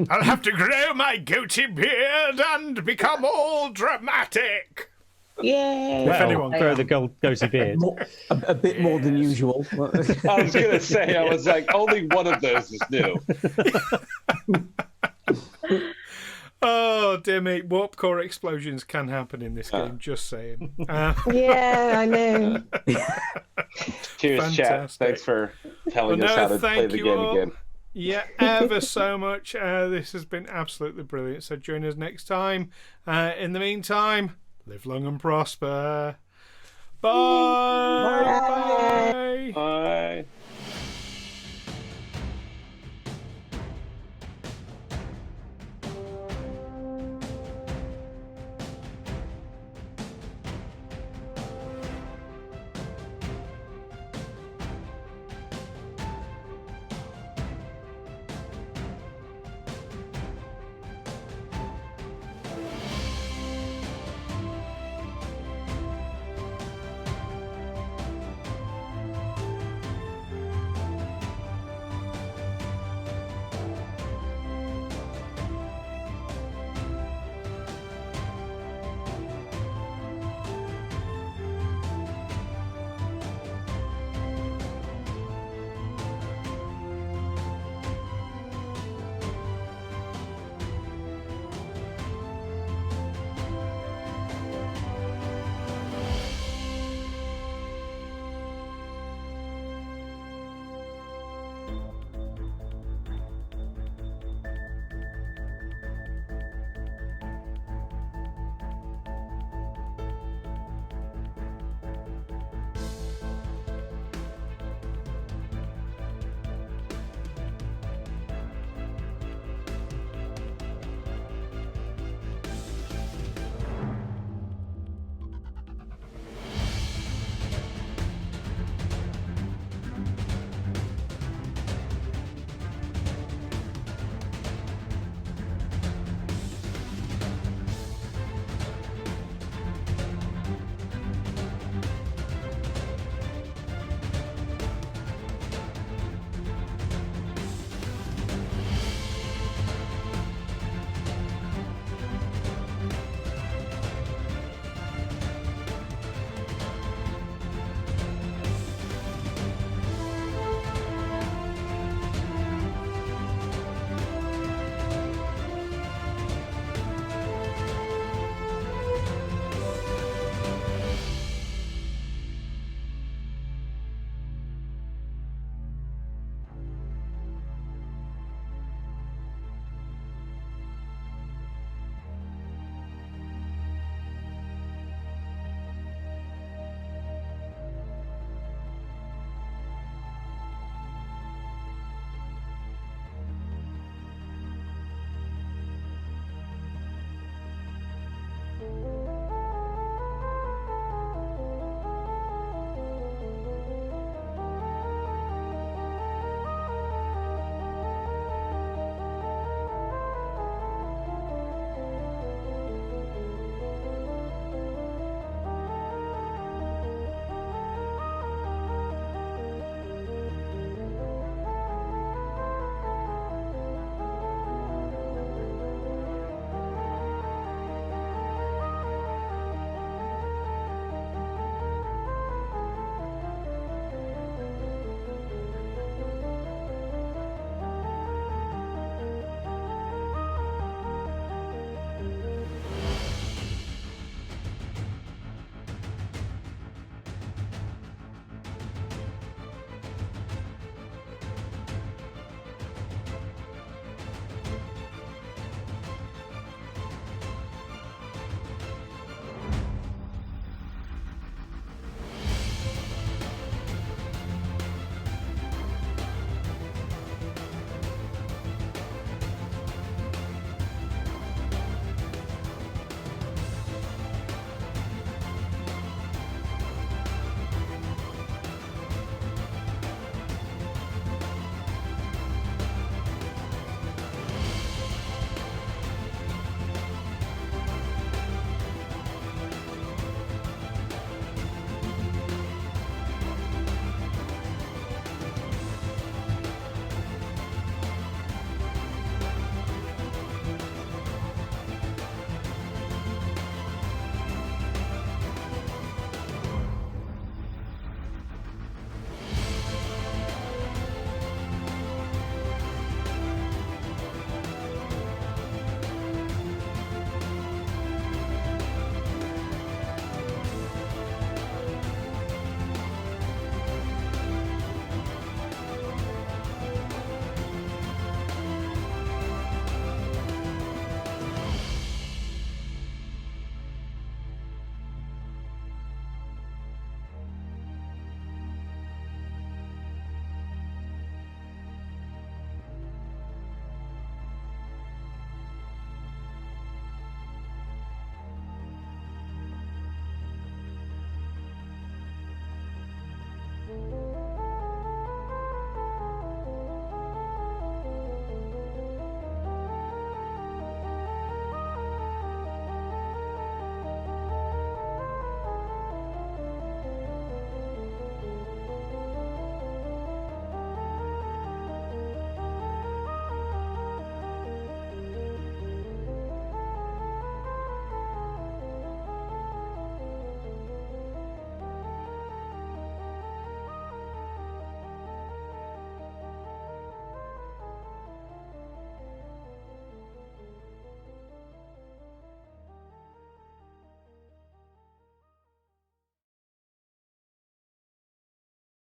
I'll have to grow my goatee beard and become all dramatic. Yay! If anyone grow the goatee beard. A bit more than usual. I was going to say, I was like, only one of those is new. Oh, dear me. Warp core explosions can happen in this game, just saying. Yeah, I know. Cheers, chat. Thanks for telling us how to play the game again. Yeah, ever so much. This has been absolutely brilliant. So join us next time. In the meantime, live long and prosper. Bye. Bye.